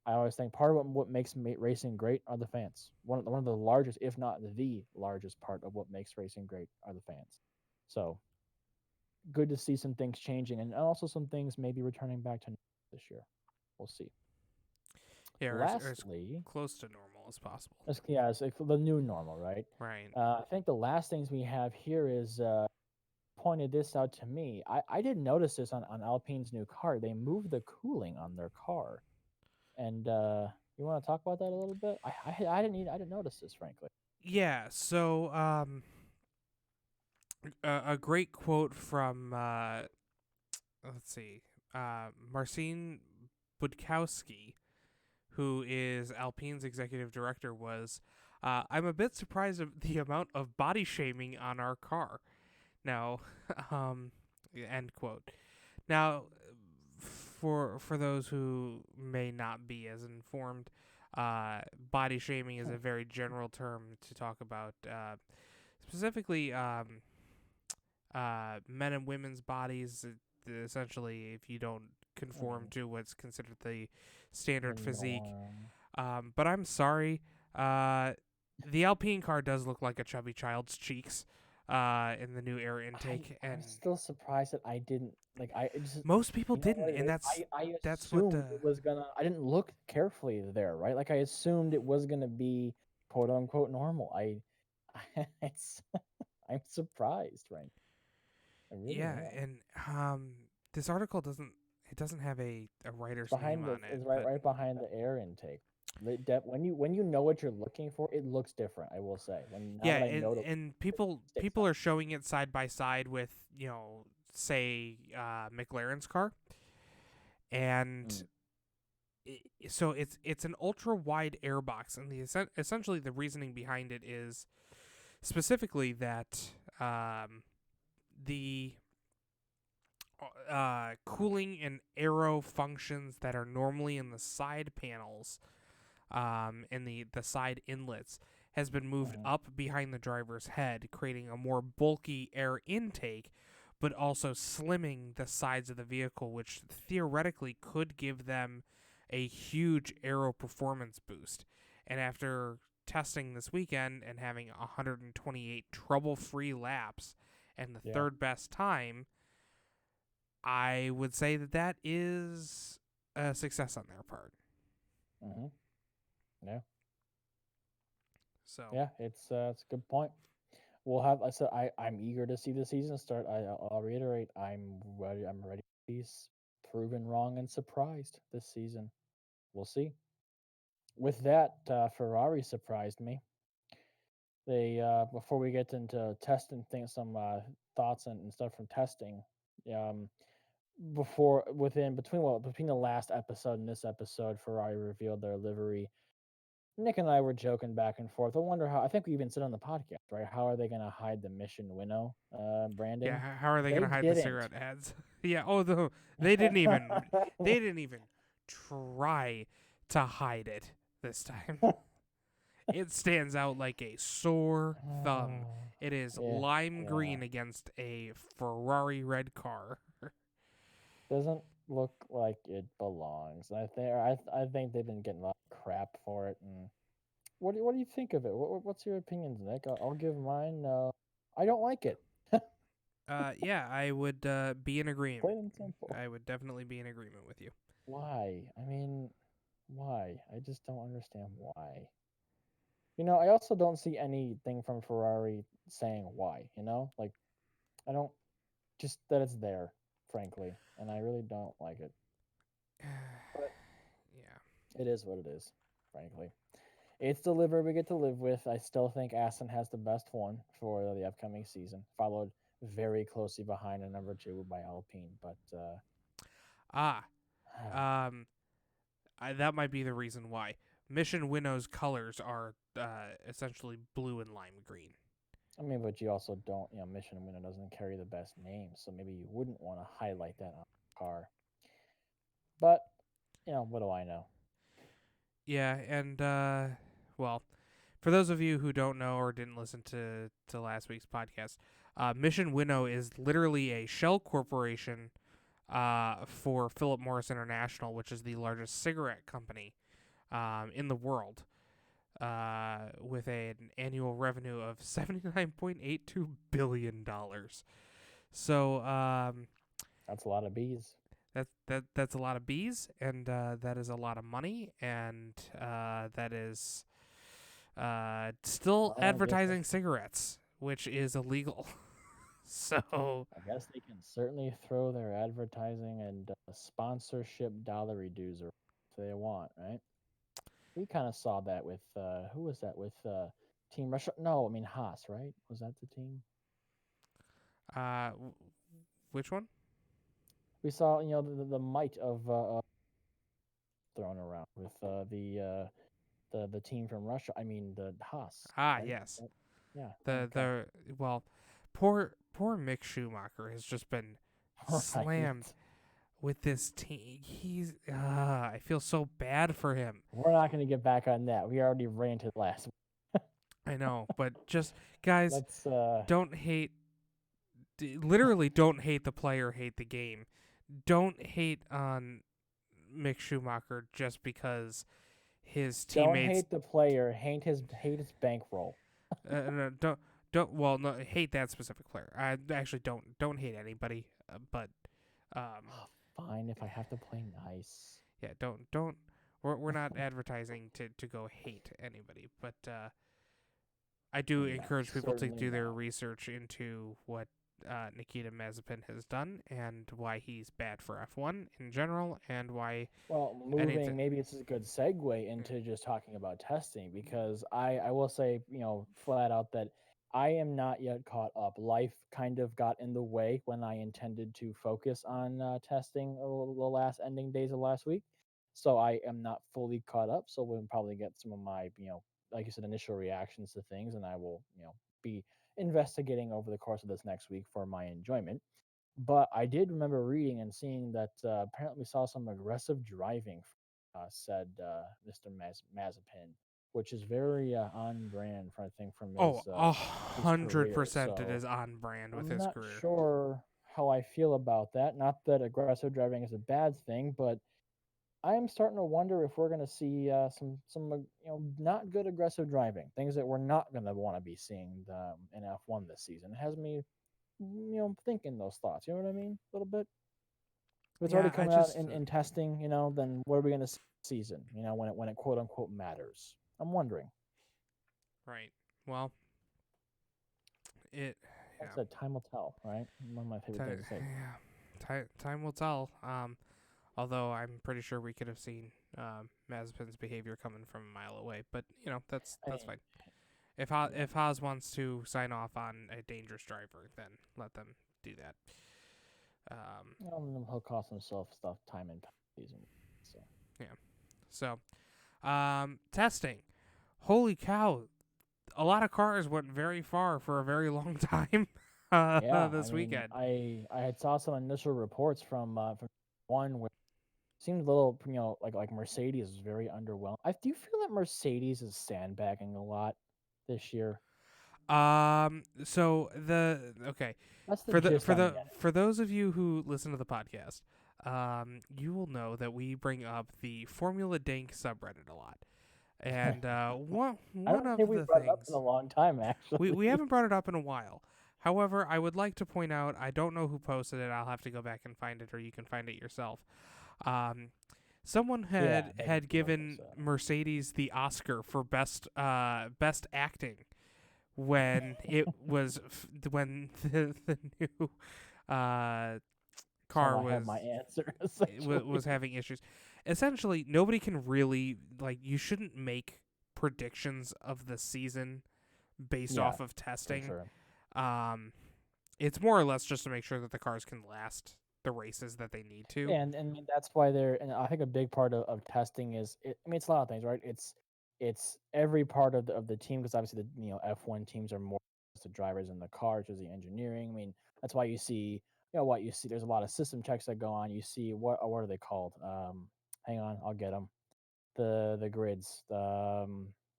S2: I always think part of what makes racing great are the fans. One of the largest, if not the largest part of what makes racing great are the fans. So good to see some things changing and also some things maybe returning back to this year. We'll see.
S1: Yeah, or as
S2: Lastly,
S1: close to normal as possible.
S2: it's like the new normal, right?
S1: Right.
S2: I think the last things we have here is pointed this out to me. I didn't notice this on Alpine's new car. They moved the cooling on their car, and you want to talk about that a little bit? I didn't notice this, frankly.
S1: Yeah, so a great quote from let's see, Marcin Budkowski, who is Alpine's executive director, was, "I'm a bit surprised of the amount of body shaming on our car." Now, um, end quote. Now, for those who may not be as informed, body shaming is a very general term to talk about specifically men and women's bodies. Essentially, if you don't
S2: I
S1: conform
S2: mean,
S1: to what's considered the standard
S2: the
S1: physique.
S2: norm.
S1: But I'm sorry. The Alpine car does look like a chubby child's cheeks in the new air intake,
S2: I'm
S1: and
S2: still surprised that I didn't like. I just
S1: most people
S2: you know
S1: didn't,
S2: what it
S1: and
S2: is.
S1: that's
S2: I
S1: that's what
S2: assumed it was gonna. I didn't look carefully there, right? Like I assumed it was gonna be quote unquote normal. It's I'm surprised, right? I really
S1: yeah,
S2: am.
S1: and this article doesn't have a
S2: It's
S1: writer's name
S2: behind the
S1: on it,
S2: it's
S1: but
S2: right behind the air intake. When you know what you're looking for, it looks different. I will say. When now
S1: yeah,
S2: that I know to,
S1: and
S2: it sticks
S1: people are showing it side by side with, say McLaren's car,
S2: out.
S1: and so it's an ultra wide airbox, and essentially the reasoning behind it is specifically that the cooling and aero functions that are normally in the side panels, in the side inlets, has been moved
S2: Mm-hmm.
S1: up behind the driver's head, creating a more bulky air intake, but also slimming the sides of the vehicle, which theoretically could give them a huge aero performance boost. And after testing this weekend and having 128 trouble-free laps and the
S2: Yeah.
S1: third best time, I would say that is a success on their part.
S2: Mm-hmm. Yeah.
S1: So,
S2: Yeah. It's a good point. We'll have. I said I'm eager to see the season start. I'll reiterate. I'm ready. I'm ready to be proven wrong and surprised this season. We'll see. With that, Ferrari surprised me. They before we get into testing things, some thoughts and stuff from testing. Um, before within between well between the last episode and this episode, Ferrari revealed their livery. Nick and I were joking back and forth. I wonder how. I think we even said on the podcast, right? How are they going to hide the Mission Winnow
S1: yeah,
S2: branding?
S1: how are they going
S2: They
S1: to hide the
S2: didn't.
S1: cigarette ads? Yeah, they didn't even try to hide it this time. It stands out like a sore thumb. It is
S2: Yeah,
S1: lime
S2: yeah.
S1: green against a Ferrari red car.
S2: Doesn't look like it belongs. I think they've been getting a lot of crap for it. And what do you think of it? What's your opinions, Nick? I'll give mine. I don't like it.
S1: Yeah, I would be in agreement.
S2: Plain and simple.
S1: I would definitely be in agreement with you.
S2: Why? I mean, why? I just don't understand why. I also don't see anything from Ferrari saying why. Like I don't just that it's there, frankly, and I really don't like it. But
S1: Yeah.
S2: it is what it is, frankly. It's the liver we get to live with. I still think Aston has the best one for the upcoming season, followed very closely behind a number two by Alpine. But
S1: Ah, um, that might be the reason why. Mission Winnow's colors are essentially blue and lime green.
S2: I mean, but you also don't, Mission Winnow doesn't carry the best name, so maybe you wouldn't want to highlight that on the car. But, what do I know?
S1: Yeah, and well, for those of you who don't know or didn't listen to last week's podcast, Mission Winnow is literally a shell corporation for Philip Morris International, which is the largest cigarette company in the world, with an annual revenue of $79.82 billion. So
S2: That's a lot of bees.
S1: that's a lot of bees, and that is a lot of money, and that is still
S2: Well,
S1: advertising cigarettes, which is illegal. So
S2: I guess they can certainly throw their advertising and sponsorship dollary dues around if they want, right? We kind of saw that with who was that with Team Russia? No, I mean Haas, right? Was that the team?
S1: uh, which one?
S2: We saw, the might of thrown around with the team from Russia. I mean the Haas,
S1: Ah,
S2: right?
S1: yes.
S2: Yeah.
S1: The
S2: Okay.
S1: the well, poor Mick Schumacher has just been
S2: Right.
S1: slammed with this team. He's I feel so bad for him.
S2: We're not going to get back on that. We already ranted last week.
S1: I know, but just guys,
S2: Let's
S1: don't hate. Literally, don't hate the player, hate the game. Don't hate on Mick Schumacher just because his
S2: don't
S1: teammates.
S2: hate the player, hate his bankroll.
S1: No, don't. Well, no, hate that specific player. I actually don't hate anybody, but
S2: Fine if I have to play nice.
S1: yeah, don't. We're not advertising to go hate anybody, but I do
S2: No,
S1: encourage people to
S2: certainly
S1: do their
S2: not.
S1: research into what Nikita Mazepin has done and why he's bad for F1 in general, and why
S2: Well,
S1: anything.
S2: maybe it's a good segue into just talking about testing because I will say, flat out that I am not yet caught up. Life kind of got in the way when I intended to focus on testing the last ending days of last week. So I am not fully caught up. So we'll probably get some of my, like you said, initial reactions to things, and I will, be investigating over the course of this next week for my enjoyment. But I did remember reading and seeing that apparently we saw some aggressive driving, said Mr. Mazepin, which is very on brand for I think from
S1: Oh,
S2: his career.
S1: 100% it
S2: So
S1: is on brand with
S2: I'm
S1: his
S2: not
S1: career.
S2: sure how I feel about that. Not that aggressive driving is a bad thing, but I am starting to wonder if we're going to see some not good aggressive driving, things that we're not going to want to be seeing in F1 this season. It has me thinking those thoughts. You know what I mean? A little bit. If it's already
S1: Yeah,
S2: coming out in testing, then what are we going to see this season? When it quote unquote matters. I'm wondering.
S1: right. Well, it
S2: Like I
S1: yeah.
S2: said, time will tell, right? One of my favorite things to say.
S1: Yeah. Time will tell. Although I'm pretty sure we could have seen Mazepin's behavior coming from a mile away, but that's
S2: I mean,
S1: fine. If
S2: yeah.
S1: Haas wants to sign off on a dangerous driver, then let them do that.
S2: He'll cost himself stuff time and season. So
S1: Yeah. So, testing. Holy cow! A lot of cars went very far for a very long time
S2: yeah, I
S1: this
S2: mean,
S1: weekend.
S2: I had saw some initial reports from one where it seemed a little like Mercedes is very underwhelmed. I do feel that Mercedes is sandbagging a lot this year.
S1: So okay,
S2: That's the gist I'm getting.
S1: for those of you who listen to the podcast, you will know that we bring up the Formula Dank subreddit a lot, and
S2: I
S1: one
S2: don't
S1: of
S2: think we've
S1: the
S2: brought it up in a
S1: things
S2: long time, actually.
S1: we haven't brought it up in a while. However, I would like to point out, I don't know who posted it. I'll have to go back and find it, or you can find it yourself. Um, Someone
S2: Yeah, maybe
S1: had
S2: do like
S1: given Mercedes the Oscar for best acting when it was when the new car
S2: I have my answer
S1: was
S2: essentially.
S1: having issues. Essentially, nobody can really you shouldn't make predictions of the season based
S2: Yeah,
S1: off of
S2: for
S1: testing.
S2: sure.
S1: Um, it's more or less just to make sure that the cars can last the races that they need to.
S2: And I mean, that's why and I think a big part of testing is I mean, it's a lot of things, right? It's every part of the team, because obviously F1 teams are more the drivers and the cars, there's the engineering. I mean, that's why you see what you see. There's a lot of system checks that go on. You see what are they called? Hang on, I'll get them. The grids, the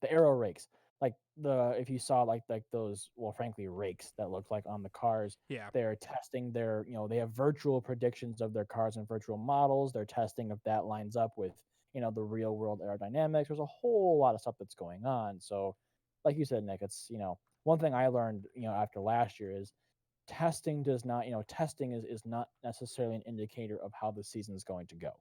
S2: aero rakes. Like if you saw like those, well, frankly, rakes that look like on the cars,
S1: Yeah.
S2: they're testing their, they have virtual predictions of their cars and virtual models. They're testing if that lines up with, the real world aerodynamics. There's a whole lot of stuff that's going on. So, like you said, Nick, it's, one thing I learned, after last year is testing is not necessarily an indicator of how the season is going to go.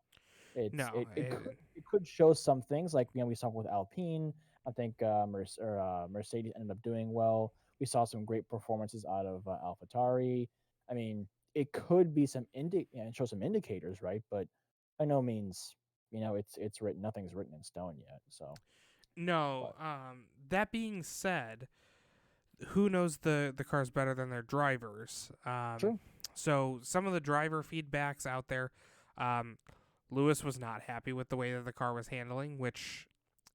S2: It's
S1: No.
S2: it could show some things, like we saw with Alpine. I think Mercedes ended up doing well. We saw some great performances out of AlphaTauri. I mean, it could be show some indicators, right? But by no means, it's written. Nothing's written in stone yet. So,
S1: No.
S2: but
S1: That being said, who knows the cars better than their drivers?
S2: true.
S1: So some of the driver feedbacks out there, um, Lewis was not happy with the way that the car was handling, which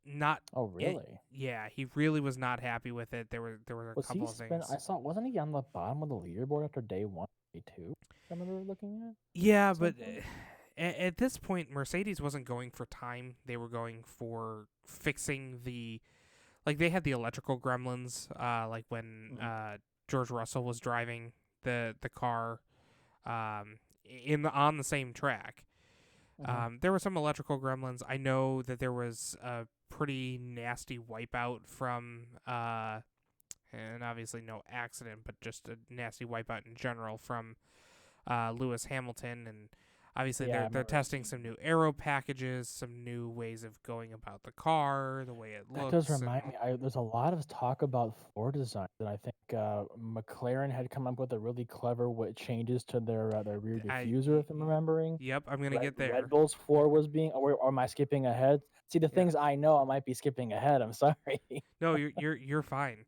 S1: not
S2: Oh,
S1: it.
S2: really?
S1: Yeah, he really was not happy with it. There were a
S2: Was he
S1: couple of
S2: spin?
S1: things.
S2: I saw. Wasn't he on the bottom of the leaderboard after day one, day two? I remember looking at
S1: Yeah,
S2: some
S1: but
S2: point.
S1: at this point, Mercedes wasn't going for time. They were going for fixing the, like, they had the electrical gremlins. Like when
S2: Mhm.
S1: George Russell was driving the car, on the same track.
S2: Mhm.
S1: There were some electrical gremlins. I know that there was a pretty nasty wipeout from, and obviously no accident, but just a nasty wipeout in general from Lewis Hamilton. And obviously
S2: Yeah, I
S1: they're
S2: remember
S1: testing
S2: seeing
S1: some new
S2: that.
S1: aero packages, some new ways of going about the car, the way it
S2: That does
S1: looks,
S2: remind
S1: and
S2: me. There's a lot of talk about floor design, and I think McLaren had come up with a really clever changes to their rear
S1: I.
S2: diffuser, if I'm remembering.
S1: Yep, I'm gonna
S2: Red
S1: get
S2: Red
S1: there.
S2: Bull's floor was being, or am I skipping ahead? See, the
S1: Yeah.
S2: things I know, I might be skipping ahead. I'm sorry.
S1: No, you're fine.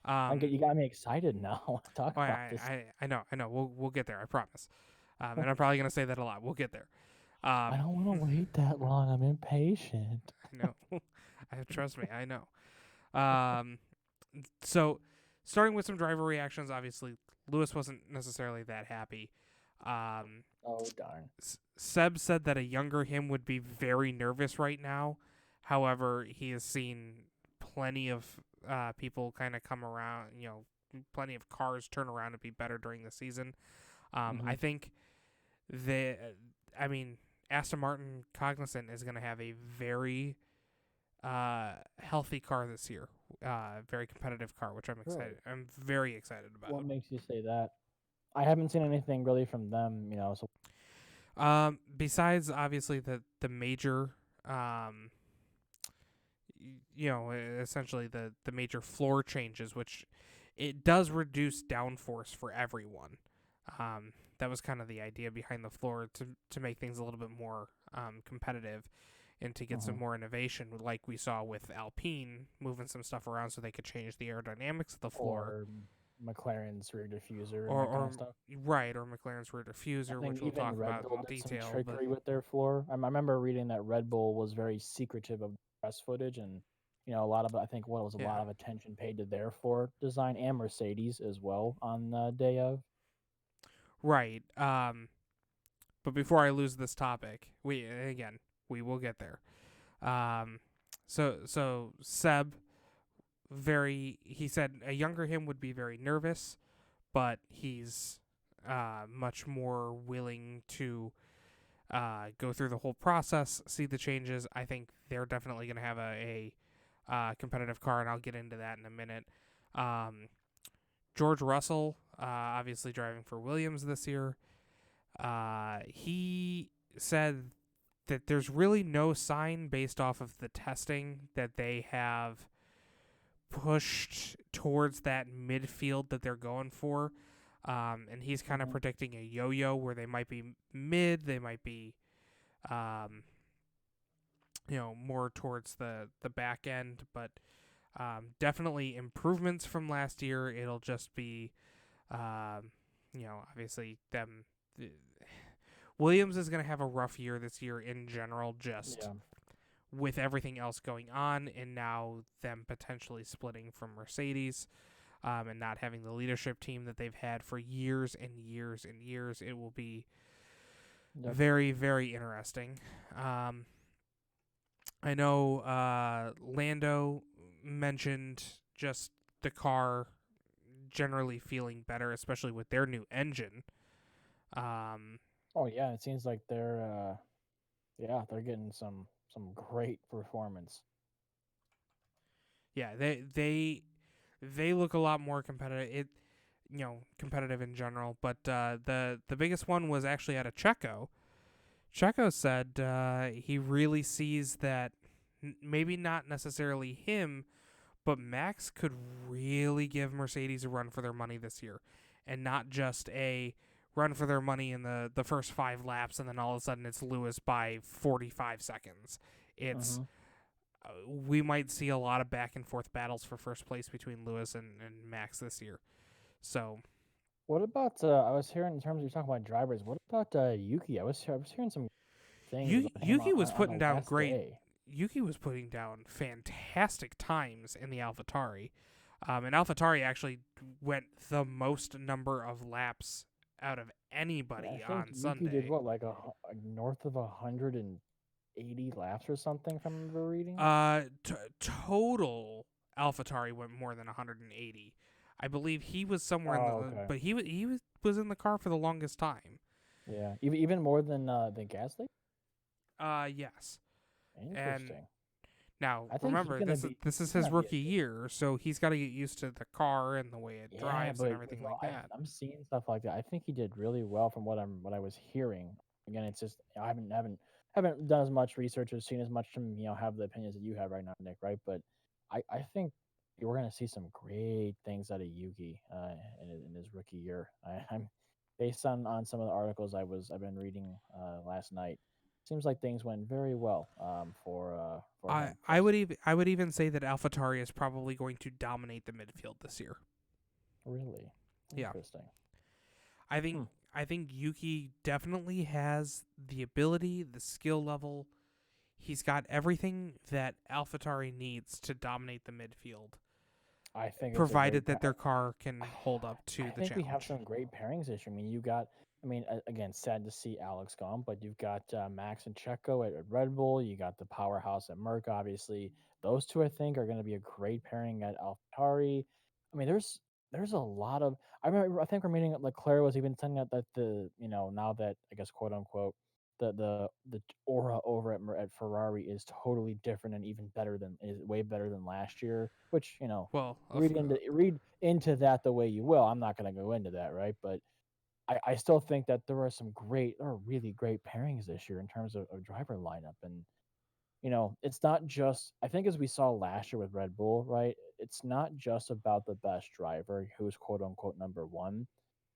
S2: You got me excited now. I want to talk
S1: Oh,
S2: about this.
S1: I know. We'll get there. I promise. And I'm probably gonna say that a lot. We'll get there.
S2: I
S1: Um,
S2: don't want to wait that long. I'm impatient.
S1: I know. Trust me. I know. Um, so starting with some driver reactions, obviously Lewis wasn't necessarily that happy. Um,
S2: Oh darn.
S1: Seb said that a younger him would be very nervous right now. However, he has seen plenty of people kind of come around. Plenty of cars turn around to be better during the season.
S2: Hmm.
S1: I think the, I mean, Aston Martin Cognizant is going to have a very healthy car this year. Very competitive car, which I'm excited.
S2: Really?
S1: I'm very excited
S2: What
S1: about.
S2: makes you say that? I haven't seen anything really from them, so
S1: Besides obviously the major, um, essentially the major floor changes, which it does reduce downforce for everyone. That was kind of the idea behind the floor, to make things a little bit more competitive and to get some
S2: Mhm.
S1: more innovation, like we saw with Alpine moving some stuff around so they could change the aerodynamics of the floor,
S2: Or McLaren's rear diffuser and
S1: or
S2: that kind of
S1: or
S2: stuff.
S1: right, or McLaren's rear
S2: I
S1: diffuser,
S2: think
S1: which we'll
S2: even
S1: talk
S2: Red
S1: about
S2: Bull
S1: in
S2: did some
S1: detail. But
S2: trickery with their floor. I remember reading that Red Bull was very secretive of the press footage, and a lot of, I think, what was a
S1: yeah,
S2: lot of attention paid to their floor design, and Mercedes as well on the day of.
S1: right. But before I lose this topic, we will get there. Um, so Seb, he said a younger him would be very nervous, but he's much more willing to go through the whole process, see the changes. I think they're definitely going to have a competitive car, and I'll get into that in a minute. Um, George Russell, obviously driving for Williams this year, he said that there's really no sign based off of the testing that they have pushed towards that midfield that they're going for. And he's kind of
S2: Hmm.
S1: predicting a yo-yo where they might be mid, they might be um, more towards the back end, but definitely improvements from last year. It'll just be, um, obviously them. Williams is going to have a rough year this year in general, just
S2: Yeah.
S1: with everything else going on, and now them potentially splitting from Mercedes, and not having the leadership team that they've had for years and years and years. It will be
S2: Yep.
S1: very, very interesting. Um, I know Lando mentioned just the car generally feeling better, especially with their new engine. Um,
S2: Oh yeah, it seems like yeah, they're getting some great performance.
S1: yeah, they look a lot more competitive. Competitive in general. But the biggest one was actually out of Checo. Checo said he really sees that maybe not necessarily him, but Max could really give Mercedes a run for their money this year, and not just a run for their money in the first 5 laps, and then all of a sudden it's Lewis by 45 seconds. It's
S2: Hmm.
S1: we might see a lot of back and forth battles for first place between Lewis and Max this year. So
S2: What about I was hearing in terms of you talking about drivers. What about Yuki? I was hearing some things about him
S1: Yuki was
S2: on
S1: putting
S2: the
S1: down
S2: last
S1: great.
S2: day.
S1: Yuki was putting down fantastic times in the AlphaTauri. And AlphaTauri actually went the most number of laps out of
S2: Yeah, I
S1: anybody
S2: think
S1: on
S2: Yuki did
S1: Sunday.
S2: what, like north of 180 laps or something, if I remember reading.
S1: Total AlphaTauri went more than 180. I believe he was somewhere in
S2: Oh,
S1: the,
S2: okay.
S1: but he was in the car for the longest time.
S2: Yeah, even more than Gasly.
S1: Yes, and
S2: Interesting.
S1: now
S2: I think
S1: remember this is
S2: he's
S1: his
S2: gonna be a
S1: rookie
S2: good.
S1: year, so he's got to get used to the car and the way it
S2: Yeah,
S1: drives and
S2: but with
S1: everything
S2: all,
S1: like that.
S2: I'm seeing stuff like that. I think he did really well from what I was hearing. Again, it's just I haven't done as much research or seen as much to have the opinions that you have right now, Nick. Right, but I think we're gonna see some great things out of Yuki in his rookie year. I'm based on some of the articles I've been reading last night. Seems like things went very well for
S1: I
S2: him.
S1: I
S2: Just
S1: would even I would even say that AlphaTauri is probably going to dominate the midfield this year.
S2: really
S1: Yeah,
S2: interesting.
S1: I think
S2: Hmm.
S1: I think Yuki definitely has the ability, the skill level. He's got everything that AlphaTauri needs to dominate the midfield,
S2: I think it's a
S1: provided
S2: great.
S1: that their car can hold up
S2: I
S1: to the
S2: think we have
S1: challenge.
S2: some great pairings this year. I mean, again, sad to see Alex gone, but you've got Max and Checo at Red Bull. You got the powerhouse at Merck, obviously. Those two, I think, are going to be a great pairing at AlphaTauri. I mean, there's a lot of. I think we're meeting Leclerc was even saying that now that I guess quote unquote the aura over at Ferrari is totally different and even better than is way better than last year. Which
S1: Well,
S2: read into that the way you will. I'm not going to go into that, right? But I still think that there are really great pairings this year in terms of driver lineup. And, it's not just, I think as we saw last year with Red Bull, right? It's not just about the best driver who's quote unquote number one.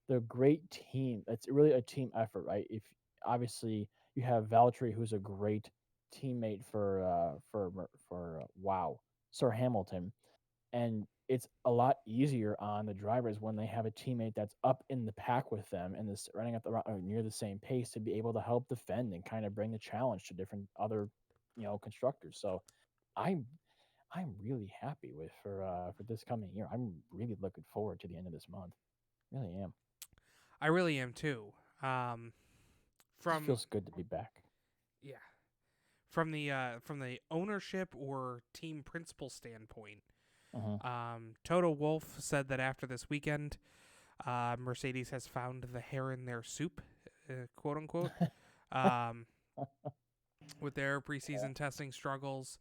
S2: They're a great team. It's really a team effort, right? If obviously you have Valtteri, who's a great teammate for Wow, Sir Hamilton, and it's a lot easier on the drivers when they have a teammate that's up in the pack with them and this running at near the same pace to be able to help defend and kind of bring the challenge to different other constructors. So I'm I'm really happy for this coming year. I'm really looking forward to the end of this month. Really am.
S1: I really am too. Um,
S2: Just
S1: from
S2: feels good to be back.
S1: yeah, from the ownership or team principal standpoint,
S2: Hmm.
S1: Toto Wolff said that after this weekend, Mercedes has found the hair in their soup, quote unquote, um, with their
S2: Yeah.
S1: preseason testing struggles.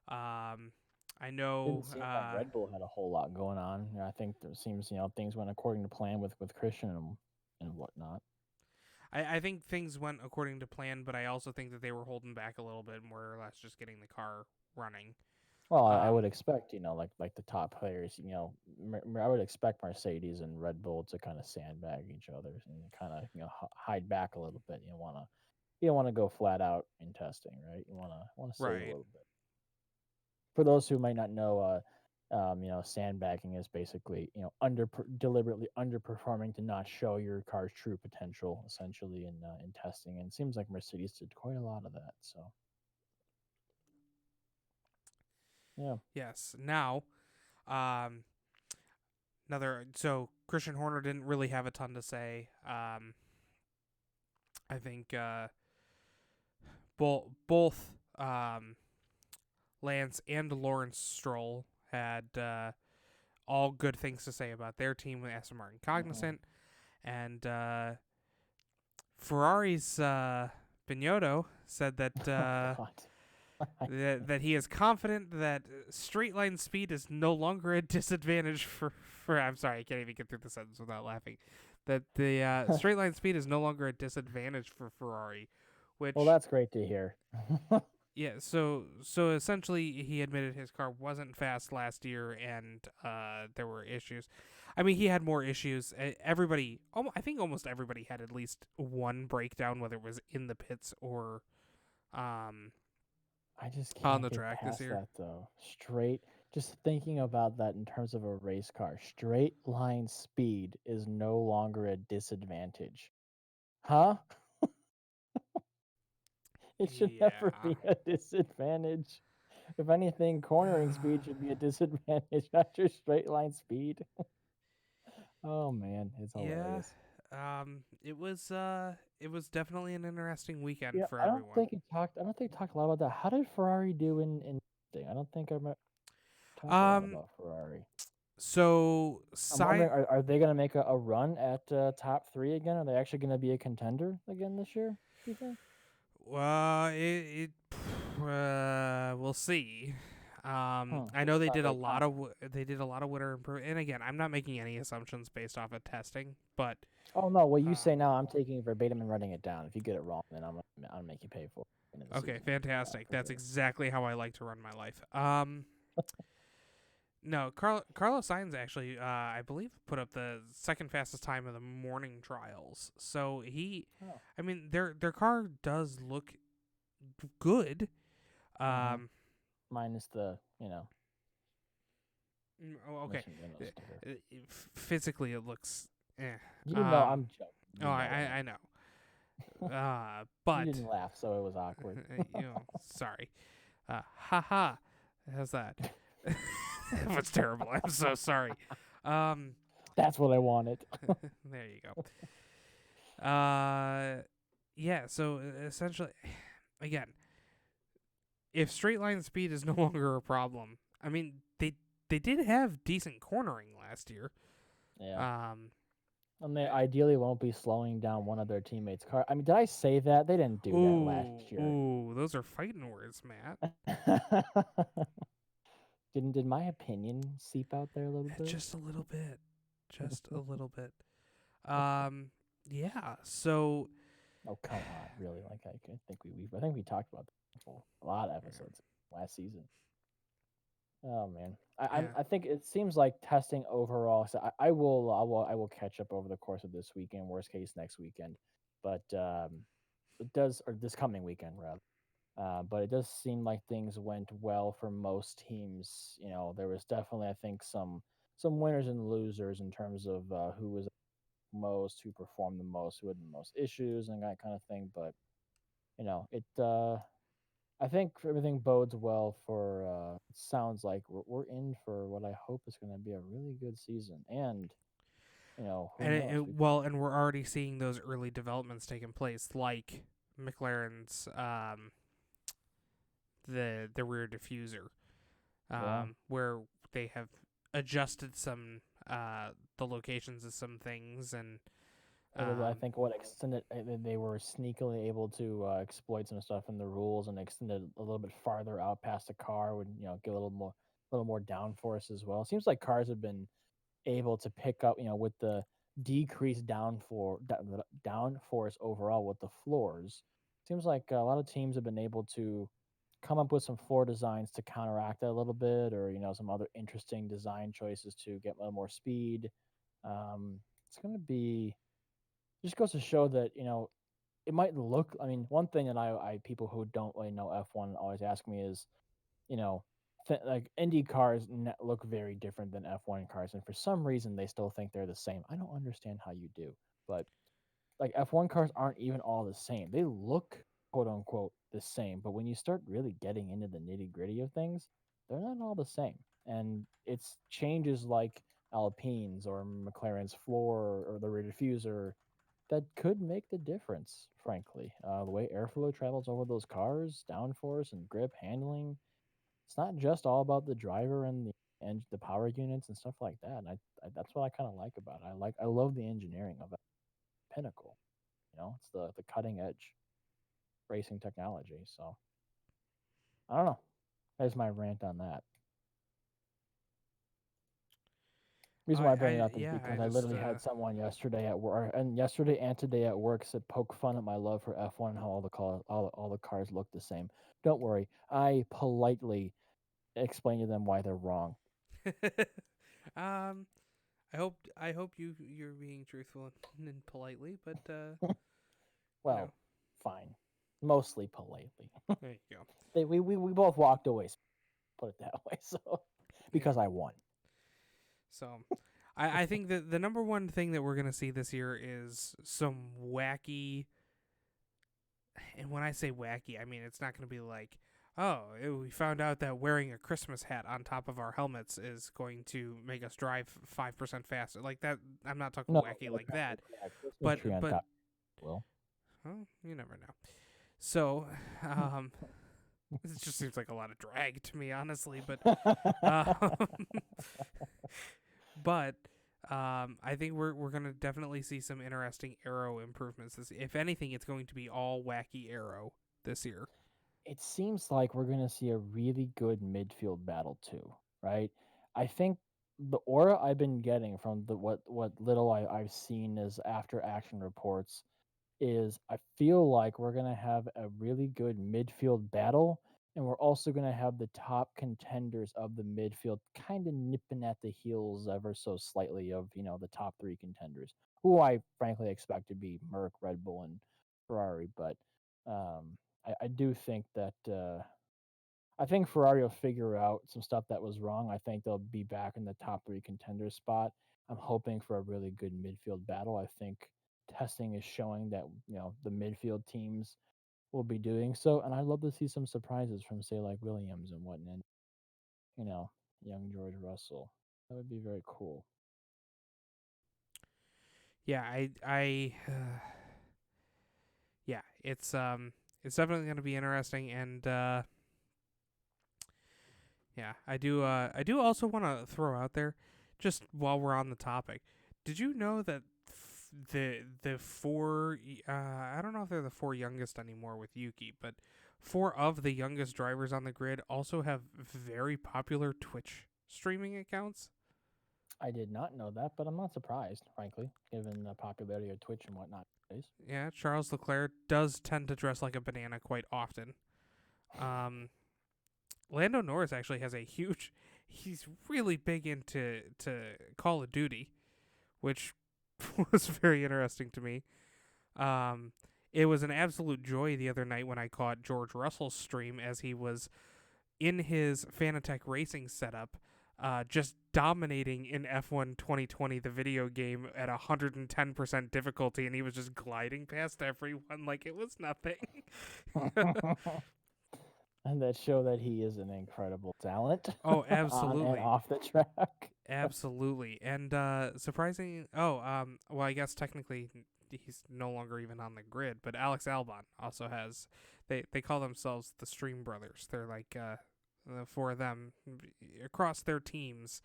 S1: Um, I
S2: Didn't
S1: know.
S2: seem like Red Bull had a whole lot going on. I think there seems things went according to plan with Christian and whatnot.
S1: I think things went according to plan, but I also think that they were holding back a little bit, more or less just getting the car running.
S2: Well, I would
S1: Um,
S2: expect, like the top players, I would expect Mercedes and Red Bull to kind of sandbag each other and kind of, hide back a little bit. You want to, you don't want to go flat out in testing, right? You want to save a
S1: Right.
S2: little bit. For those who might not know, sandbagging is basically deliberately underperforming to not show your car's true potential, essentially in testing. And it seems like Mercedes did quite a lot of that. So yeah.
S1: Yes. Now, um, another. So Christian Horner didn't really have a ton to say. I think both Lance and Lawrence Stroll had all good things to say about their team with Aston Martin
S2: Hmm.
S1: Cognizant, and Ferrari's Binotto said that
S2: Oh God.
S1: that he is confident that straight line speed is no longer a disadvantage for. I'm sorry, I can't even get through the sentence without laughing. That the straight line speed is no longer a disadvantage for Ferrari,
S2: Well,
S1: which
S2: that's great to hear.
S1: yeah. So essentially, he admitted his car wasn't fast last year, and there were issues. I mean, he had more issues. Everybody, I think almost everybody had at least one breakdown, whether it was in the pits or um
S2: I just
S1: on
S2: can't
S1: the
S2: get
S1: track this
S2: past
S1: year.
S2: that though. Just thinking about that in terms of a race car, straight line speed is no longer a disadvantage. Huh? It should never
S1: Yeah.
S2: be a disadvantage. If anything, cornering speed should be a disadvantage, not just straight line speed. Oh man, it's
S1: Yeah.
S2: hilarious.
S1: It was definitely an interesting weekend
S2: Yeah,
S1: for
S2: I don't
S1: everyone.
S2: think it talked. I don't think it talked a lot about that. How did Ferrari do in thing? I don't think I talked a lot
S1: Um
S2: about Ferrari.
S1: so
S2: I'm wondering, are they going to make a run at top three again? Are they actually going to be a contender again this year? Do you think?
S1: it we'll see. I know
S2: It's not very confident.
S1: they did a lot of winter improvement, and again, I'm not making any assumptions based off of testing, but
S2: Oh no, what you
S1: uh,
S2: say now, I'm taking verbatim and writing it down. If you get it wrong, then I'll make you pay for it in the
S1: okay,
S2: season. Yeah,
S1: fantastic.
S2: for
S1: That's
S2: sure.
S1: exactly how I like to run my life. No, Carlos Sainz actually, I believe, put up the second fastest time of the morning trials. So
S2: Oh.
S1: I mean, their car does look good.
S2: Mm-hmm.
S1: Um,
S2: Minus the
S1: okay,
S2: mission window sticker.
S1: physically it looks, eh.
S2: You know I'm joking.
S1: Oh,
S2: You know that.
S1: I know.
S2: You
S1: But
S2: didn't laugh, so it was awkward.
S1: sorry. Haha. How's that? That was terrible. I'm so sorry. Um,
S2: That's what I wanted.
S1: there you go. Yeah. So essentially, again, if straight line speed is no longer a problem, I mean they did have decent cornering last year.
S2: Yeah.
S1: Um,
S2: And they ideally won't be slowing down one of their teammates' car. I mean, did I say that? They didn't do that last year.
S1: those are fighting words, Matt.
S2: Did my opinion seep out there a little bit?
S1: Just a little bit, just a little bit. Um, yeah. So
S2: Oh come on, really? Like I think we talked about that before. A lot of episodes last season. Oh man,
S1: yeah,
S2: I think it seems like testing overall. So I will catch up over the course of this weekend. Worst case next weekend, but it does or this coming weekend rather. But it does seem like things went well for most teams. There was definitely, I think, some winners and losers in terms of who was most, who performed the most, who had the most issues, and that kind of thing. But it. I think everything bodes well for. It sounds like we're in for what I hope is going to be a really good season, and who
S1: and
S2: knows? We
S1: and we're already seeing those early developments taking place, like McLaren's the rear diffuser,
S2: yeah.
S1: where they have adjusted some the locations of some things, and
S2: It was, I
S1: um,
S2: think, what extended. They were sneakily able to exploit some stuff in the rules and extended a little bit farther out past the car. Would get a little more downforce as well. It seems like cars have been able to pick up, with the decreased downforce overall with the floors. Seems like a lot of teams have been able to come up with some floor designs to counteract that a little bit, or some other interesting design choices to get a little more speed. It's going to be just goes to show that it might look. I mean, one thing that I people who don't really know F1 always ask me is, you know, like Indy cars look very different than F1 cars, and for some reason they still think they're the same. I don't understand how you do, but like F1 cars aren't even all the same. They look quote unquote the same, but when you start really getting into the nitty gritty of things, they're not all the same. And it's changes like Alpine's or McLaren's floor or the rear diffuser that could make the difference, frankly. The way airflow travels over those cars, downforce and grip handling, it's not just all about the driver and the power units and stuff like that. And that's what I kind of like about it. I love the engineering of it. Pinnacle. It's the cutting edge racing technology. So I don't know. That's my rant on that. Reason why I bring it up is
S1: Yeah, I
S2: because I
S1: just
S2: literally had someone yesterday and today at work said poke fun at my love for F1 and how all the cars look the same. Don't worry, I politely explain to them why they're wrong.
S1: um I hope you're being truthful and politely, but you know,
S2: Well, fine, mostly politely.
S1: there you go.
S2: We both walked away. Put it that way. So
S1: Yeah.
S2: because I won.
S1: So I think that the number one thing that we're gonna see this year is some wacky, and when I say wacky, I mean it's not gonna be like, oh, we found out that wearing a Christmas hat on top of our helmets is going to make us drive 5% faster. Like that, I'm not talking
S2: No,
S1: wacky
S2: but
S1: like that,
S2: a Christmas
S1: but
S2: tree on top. Will.
S1: well, you never know. So, um, it just seems like a lot of drag to me, honestly. Um, but I think we're gonna definitely see some interesting aero improvements. If anything, it's going to be all wacky aero this year.
S2: It seems like we're gonna see a really good midfield battle too, right? I think the aura I've been getting from the what little I've seen as after action reports is I feel like we're going to have a really good midfield battle, and we're also going to have the top contenders of the midfield kind of nipping at the heels ever so slightly of, the top three contenders, who I frankly expect to be Merc, Red Bull, and Ferrari. But I do think that I think Ferrari will figure out some stuff that was wrong. I think they'll be back in the top three contender spot. I'm hoping for a really good midfield battle. I think testing is showing that the midfield teams will be doing so, and I'd love to see some surprises from say like Williams and whatnot. You know, young George Russell. That would be very cool.
S1: Yeah, yeah, it's definitely going to be interesting, and yeah, I do also want to throw out there, just while we're on the topic, did you know that the four I don't know if they're the four youngest anymore with Yuki, but four of the youngest drivers on the grid also have very popular Twitch streaming accounts?
S2: I did not know that, but I'm not surprised, frankly, given the popularity of Twitch and whatnot nowadays.
S1: Yeah, Charles Leclerc does tend to dress like a banana quite often. Um, Lando Norris actually has a huge. He's really big into Call of Duty, which was very interesting to me. Um, it was an absolute joy the other night when I caught George Russell's stream as he was in his Fanatec Racing setup, just dominating in F1 2020, the video game, at 110% difficulty, and he was just gliding past everyone like it was nothing.
S2: And that show that he is an incredible talent
S1: Oh,
S2: on and
S1: absolutely.
S2: off the track.
S1: Absolutely. And surprising. Well, I guess technically he's no longer even on the grid, but Alex Albon also has. They call themselves the Stream Brothers. They're like the four of them across their teams,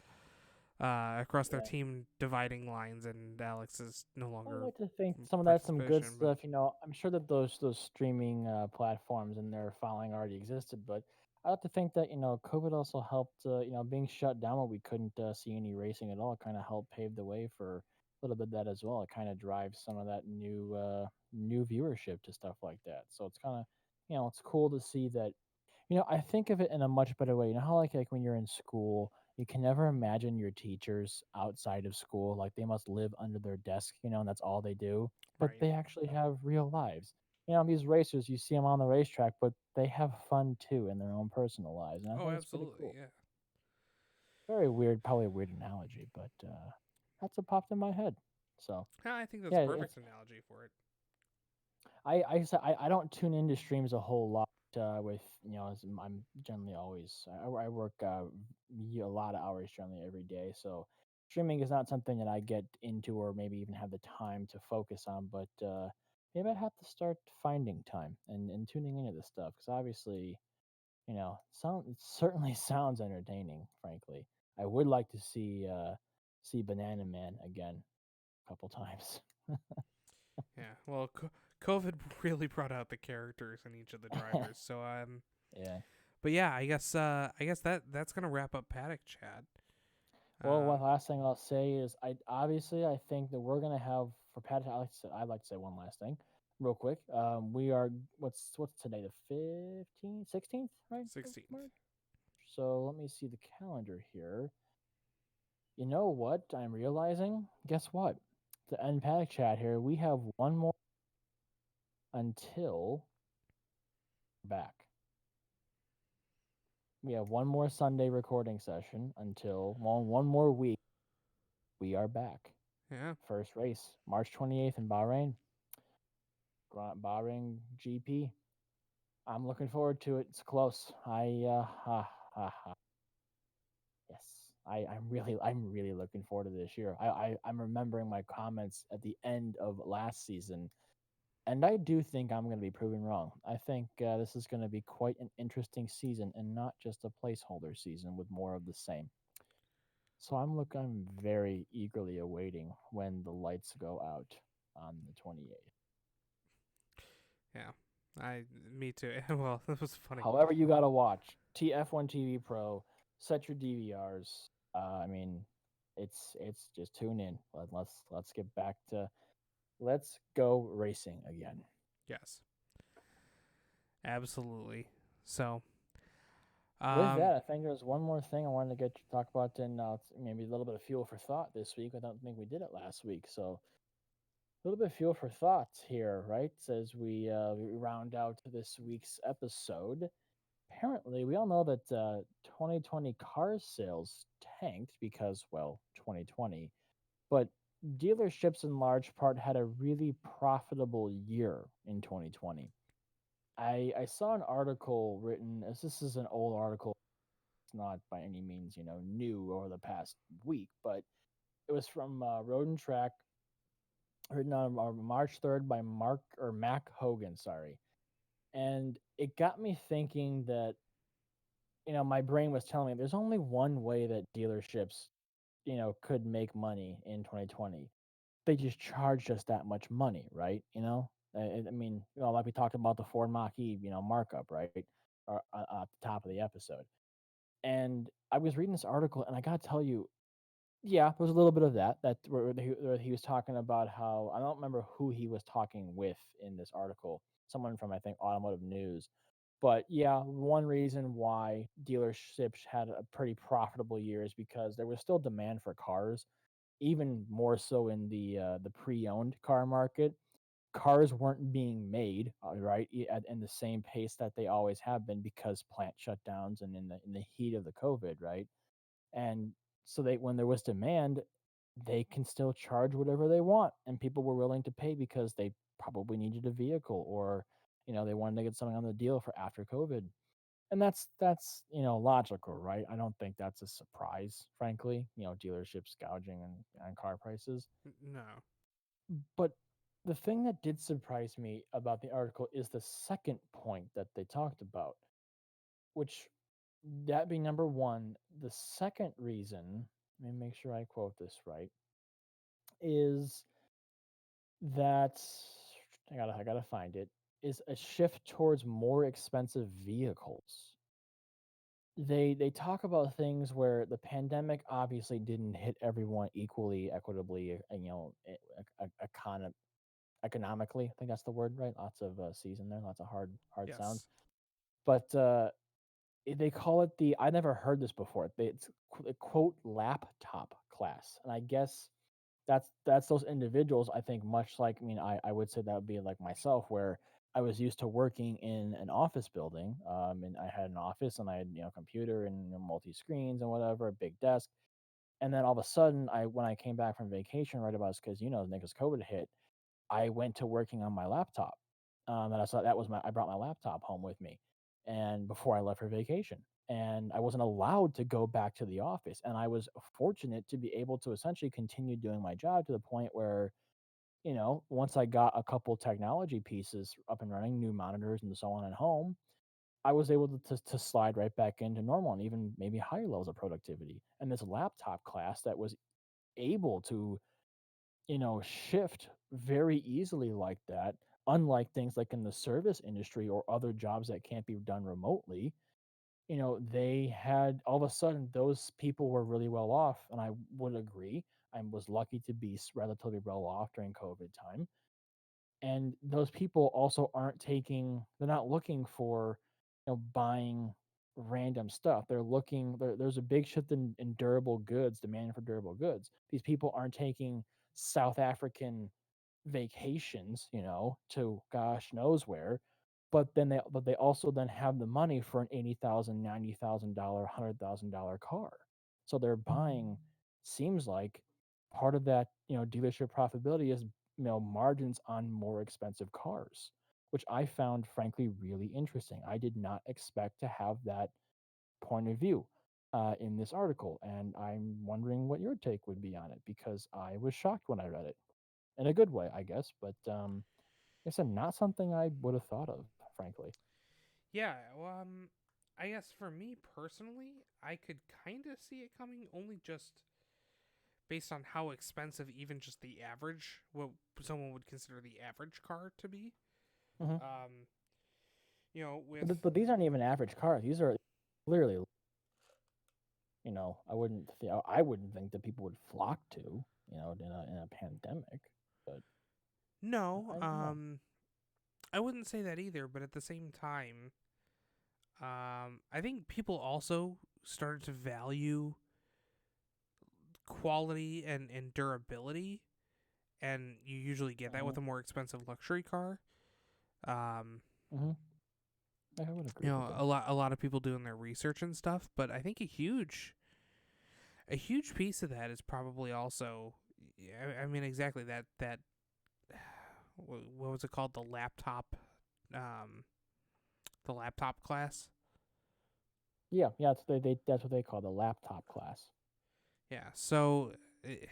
S1: across their
S2: Yeah.
S1: team dividing lines, and Alex is no
S2: I would
S1: longer
S2: like to think
S1: in
S2: some of that's some good
S1: participation. But
S2: stuff. I'm sure that those streaming platforms and their following already existed, but I like to think that COVID also helped. Being shut down when we couldn't see any racing at all, kind of helped pave the way for a little bit of that as well. It kind of drives some of that new viewership to stuff like that. So it's kind of it's cool to see that. I think of it in a much better way. You know how like when you're in school, you can never imagine your teachers outside of school. Like they must live under their desk, and that's all they do. But
S1: right,
S2: they actually have real lives. these racers, you see them on the racetrack, but they have fun too in their own personal lives, and I
S1: Oh,
S2: think it's pretty
S1: absolutely.
S2: cool.
S1: Yeah.
S2: Very weird, probably a weird analogy, but that's what popped in my head. So
S1: I think that's
S2: yeah,
S1: a perfect
S2: it's
S1: analogy for it.
S2: I don't tune into streams a whole lot. With as I'm generally always I work a lot of hours generally every day, so streaming is not something that I get into or maybe even have the time to focus on. But maybe I have to start finding time and tuning into this stuff because obviously it certainly sounds entertaining. Frankly, I would like to see Banana Man again a couple times.
S1: Yeah. Well, COVID really brought out the characters in each of the drivers. So
S2: Yeah.
S1: but yeah, I guess that's gonna wrap up Paddock Chat.
S2: Well, one
S1: Um,
S2: last thing I'll say is I think that we're gonna have for Pat. I'd like to say one last thing, real quick. We are what's today, the 15th, 16th, right? Of
S1: 16th.
S2: March. So let me see the calendar here. You know what I'm realizing? Guess what? To end Paddock Chat here, we have one more until we're back. We have one more Sunday recording session until one more week. We are back.
S1: Yeah.
S2: First race, March 28th in Bahrain. Bahrain GP. I'm looking forward to it. It's close. Yes. I'm really looking forward to this year. I'm remembering my comments at the end of last season, and I do think I'm going to be proven wrong. I think this is going to be quite an interesting season, and not just a placeholder season with more of the same. So I'm very eagerly awaiting when the lights go out on the 28th.
S1: Yeah. Me too. Well, that was funny.
S2: However, you gotta watch TF1 TV Pro. Set your DVRs. I mean, it's just tune in. Let's get back to let's go racing again.
S1: Yes. Absolutely. So,
S2: With
S1: um,
S2: that, I think there's one more thing I wanted to get you to talk about, and maybe a little bit of fuel for thought this week. I don't think we did it last week, so a little bit of fuel for thoughts here, right? As we round out this week's episode. Apparently, we all know that 2020 car sales tanked because, well, 2020, but dealerships in large part had a really profitable year in 2020. I saw an article written, as this is an old article, it's not by any means, new over the past week, but it was from Road and Track, written on March 3rd by Mac Hogan, sorry. And it got me thinking that my brain was telling me there's only one way that dealerships, could make money in 2020. They just charged us that much money, right? I mean, like we talked about the Ford Mach-E, markup, right? Or at the top of the episode. And I was reading this article, and I gotta tell you, yeah, there was a little bit of that. Where he was talking about how I don't remember who he was talking with in this article. Someone from I think Automotive News, but yeah, one reason why dealerships had a pretty profitable year is because there was still demand for cars, even more so in the pre-owned car market. Cars weren't being made right in the same pace that they always have been because plant shutdowns and in the heat of the COVID, right? And so they when there was demand, they can still charge whatever they want, and people were willing to pay because they probably needed a vehicle, or they wanted to get something on the deal for after COVID. And that's logical, right? I don't think that's a surprise, frankly. Dealerships gouging on car prices.
S1: no.
S2: But the thing that did surprise me about the article is the second point that they talked about, which that being number one. The second reason, let me make sure I quote this right, is that I gotta find it, is a shift towards more expensive vehicles. They talk about things where the pandemic obviously didn't hit everyone equally, equitably, economically. I think that's the word, right? Lots of C's in there, lots of hard sounds.
S1: Yes.
S2: But they call it the I never heard this before. It's a quote laptop class, and I guess that's those individuals. I think much like I mean I would say that would be like myself, where I was used to working in an office building, and I had an office and I had, computer and multi screens and whatever, a big desk. And then all of a sudden, when I came back from vacation, right about because because COVID hit, I went to working on my laptop. And I saw that was I brought my laptop home with me, and before I left for vacation, and I wasn't allowed to go back to the office, and I was fortunate to be able to essentially continue doing my job to the point where once I got a couple technology pieces up and running, new monitors and so on at home, I was able to slide right back into normal and even maybe higher levels of productivity. And this laptop class that was able to, shift very easily like that, unlike things like in the service industry or other jobs that can't be done remotely, they had all of a sudden those people were really well off. And I would agree. I was lucky to be relatively well off during COVID time, and those people also aren't taking they're not looking for buying random stuff. They're looking there's a big shift in durable goods, demand for durable goods. These people aren't taking South African vacations, to gosh knows where, but they also then have the money for an 80,000, $90,000, $100,000 car. So they're buying, seems like part of that, dealership profitability is, margins on more expensive cars, which I found frankly really interesting. I did not expect to have that point of view in this article, and I'm wondering what your take would be on it because I was shocked when I read it in a good way, I guess. But like I said, not something I would have thought of, frankly.
S1: Yeah, well, I guess for me personally, I could kind of see it coming only just based on how expensive even just the average, what someone would consider the average car to be.
S2: Hmm.
S1: Um, with
S2: But these aren't even average cars. These are clearly, I wouldn't think that people would flock to, in a pandemic. But
S1: no,
S2: I don't know.
S1: I wouldn't say that either. But at the same time, I think people also started to value quality and durability, and you usually get that
S2: Hmm.
S1: with a more expensive luxury car. Um,
S2: Hmm. I would agree with that.
S1: a lot of people doing their research and stuff, but I think a huge piece of that is probably also, I mean, exactly that what was it called, um, the laptop class.
S2: Yeah, yeah. That's what they call the laptop class.
S1: Yeah, so eh,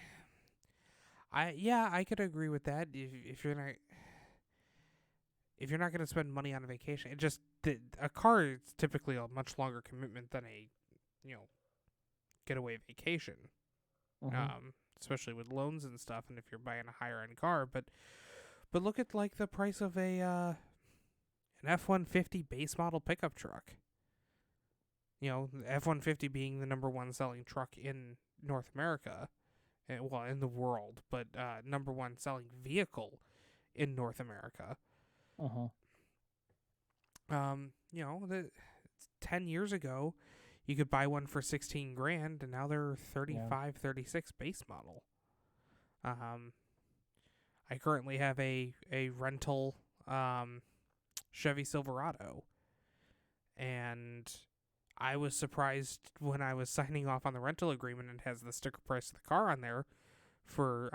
S1: I could agree with that. If you're not going to spend money on a vacation, a car is typically a much longer commitment than a you know getaway vacation.
S2: Hmm.
S1: Especially with loans and stuff, and if you're buying a higher end car, but look at like the price of an F-150 base model pickup truck. The F-150 being the number one selling truck in North America, well, in the world, but number one selling vehicle in North America.
S2: Hmm.
S1: 10 years ago, you could buy one for 16 grand, and now they're
S2: Yeah.
S1: 35, 36 base model. Um, I currently have a rental Chevy Silverado, and I was surprised when I was signing off on the rental agreement and it has the sticker price of the car on there for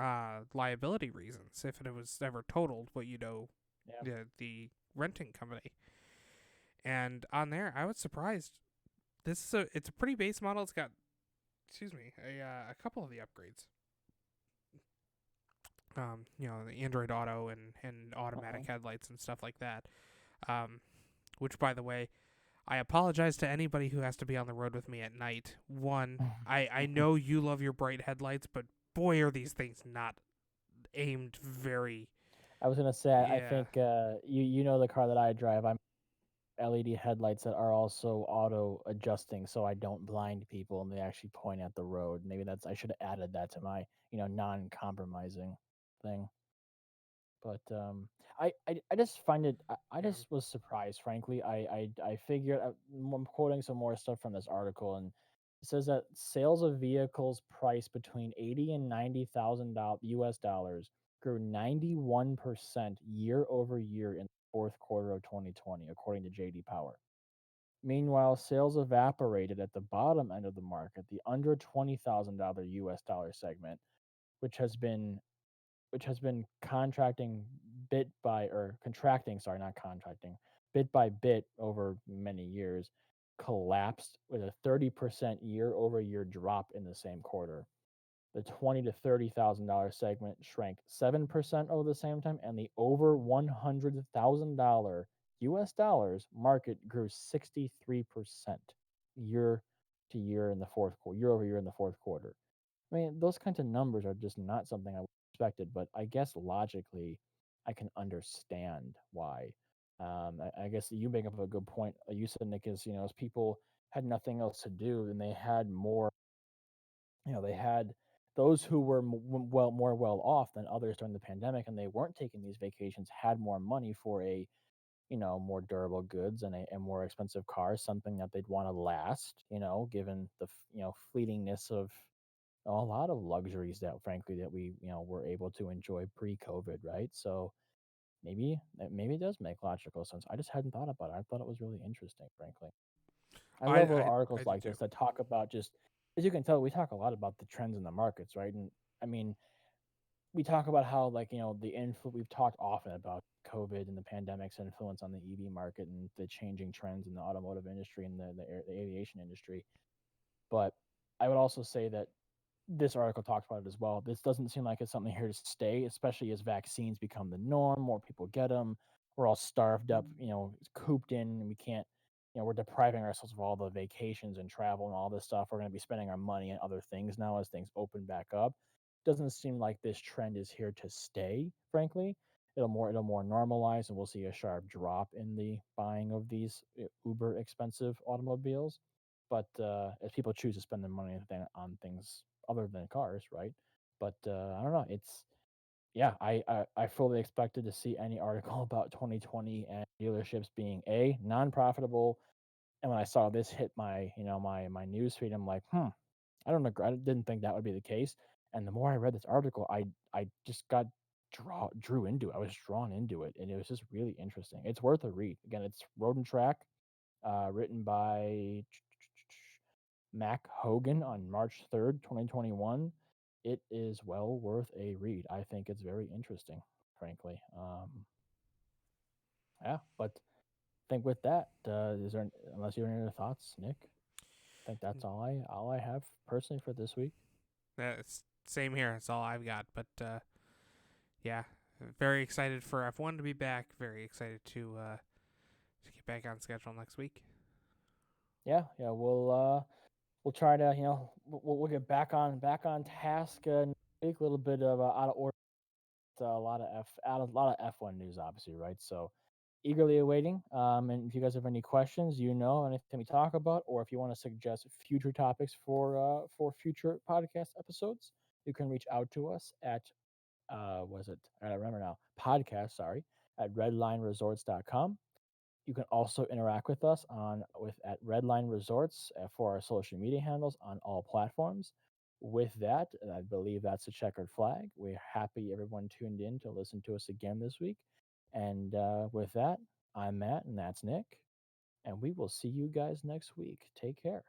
S1: liability reasons. If it was ever totaled,
S2: Yeah.
S1: the renting company. And on there, I was surprised. It's a pretty base model. It's got, excuse me, a couple of the upgrades. The Android Auto and automatic
S2: Uh-huh.
S1: headlights and stuff like that. Um, which, by the way, I apologize to anybody who has to be on the road with me at night. One, I know you love your bright headlights, but boy, are these things not aimed very.
S2: I was gonna say, I
S1: Yeah.
S2: think you know the car that I drive. I'm LED headlights that are also auto adjusting, so I don't blind people and they actually point at the road. Maybe I should have added that to my non-compromising thing. But I just find it. I
S1: Yeah.
S2: just was surprised, frankly. I figured I'm quoting some more stuff from this article, and it says that sales of vehicles priced between 80 and $90,000 US dollars grew 91% year over year in fourth quarter of 2020, according to JD Power. Meanwhile, sales evaporated at the bottom end of the market, the under $20,000 US dollar segment, which has been which has been contracting bit by or contracting, sorry, not contracting, bit by bit over many years, collapsed with a 30% year over year drop in the same quarter. The $20 to $30,000 segment shrank 7% over the same time, and the over $100,000 US dollars market grew 63% year to year in the fourth quarter, year over year in the fourth quarter. I mean, those kinds of numbers are just not something I expected, but I guess logically, I can understand why. I guess you make up a good point. You said, Nick, is as people had nothing else to do, and they had more. They had those who were more well off than others during the pandemic, and they weren't taking these vacations. Had more money for a more durable goods and a more expensive car, something that they'd want to last. Given the fleetingness of a lot of luxuries that frankly that we were able to enjoy pre-COVID, right? So maybe it does make logical sense. I just hadn't thought about it. I thought it was really interesting, frankly. I
S1: I
S2: love little
S1: I
S2: articles
S1: do
S2: like
S1: too.
S2: this that talk about just, as you can tell, we talk a lot about the trends in the markets, right? And I mean, we talk about how like we've talked often about COVID and the pandemic's influence on the EV market and the changing trends in the automotive industry and the aviation industry. But I would also say that this article talks about it as well. This doesn't seem like it's something here to stay, especially as vaccines become the norm. More people get them. We're all starved up, cooped in, and we can't. We're depriving ourselves of all the vacations and travel and all this stuff. We're going to be spending our money on other things now as things open back up. Doesn't seem like this trend is here to stay. Frankly, it'll more normalize, and we'll see a sharp drop in the buying of these uber expensive automobiles. But as people choose to spend their money on things other than cars, right? But I don't know. It's yeah. I fully expected to see any article about 2020 and dealerships being a non-profitable. And when I saw this hit my news feed, I'm like, I don't agree. I didn't think that would be the case. And the more I read this article, I just got drew into it. I was drawn into it, and it was just really interesting. It's worth a read. Again, it's Road and Track, written by Mac Hogan on March 3rd, 2021. It is well worth a read. I think it's very interesting, frankly. Yeah, but I think with that, is there unless you have any other thoughts, Nick? I think that's all I have personally for this week.
S1: That's same here. That's all I've got. But yeah, very excited for F1 to be back. Very excited to get back on schedule next week.
S2: Yeah, we'll try to we'll get back on task next week. A little bit of out of order. A lot of F1 news, obviously, right? So eagerly awaiting. And if you guys have any questions, anything we talk about, or if you want to suggest future topics for future podcast episodes, you can reach out to us at was it? I don't remember now. Podcast, sorry, at redlineresorts.com. You can also interact with us at Redline Resorts for our social media handles on all platforms. With that, I believe that's a checkered flag. We're happy everyone tuned in to listen to us again this week. And with that, I'm Matt, and that's Nick. And we will see you guys next week. Take care.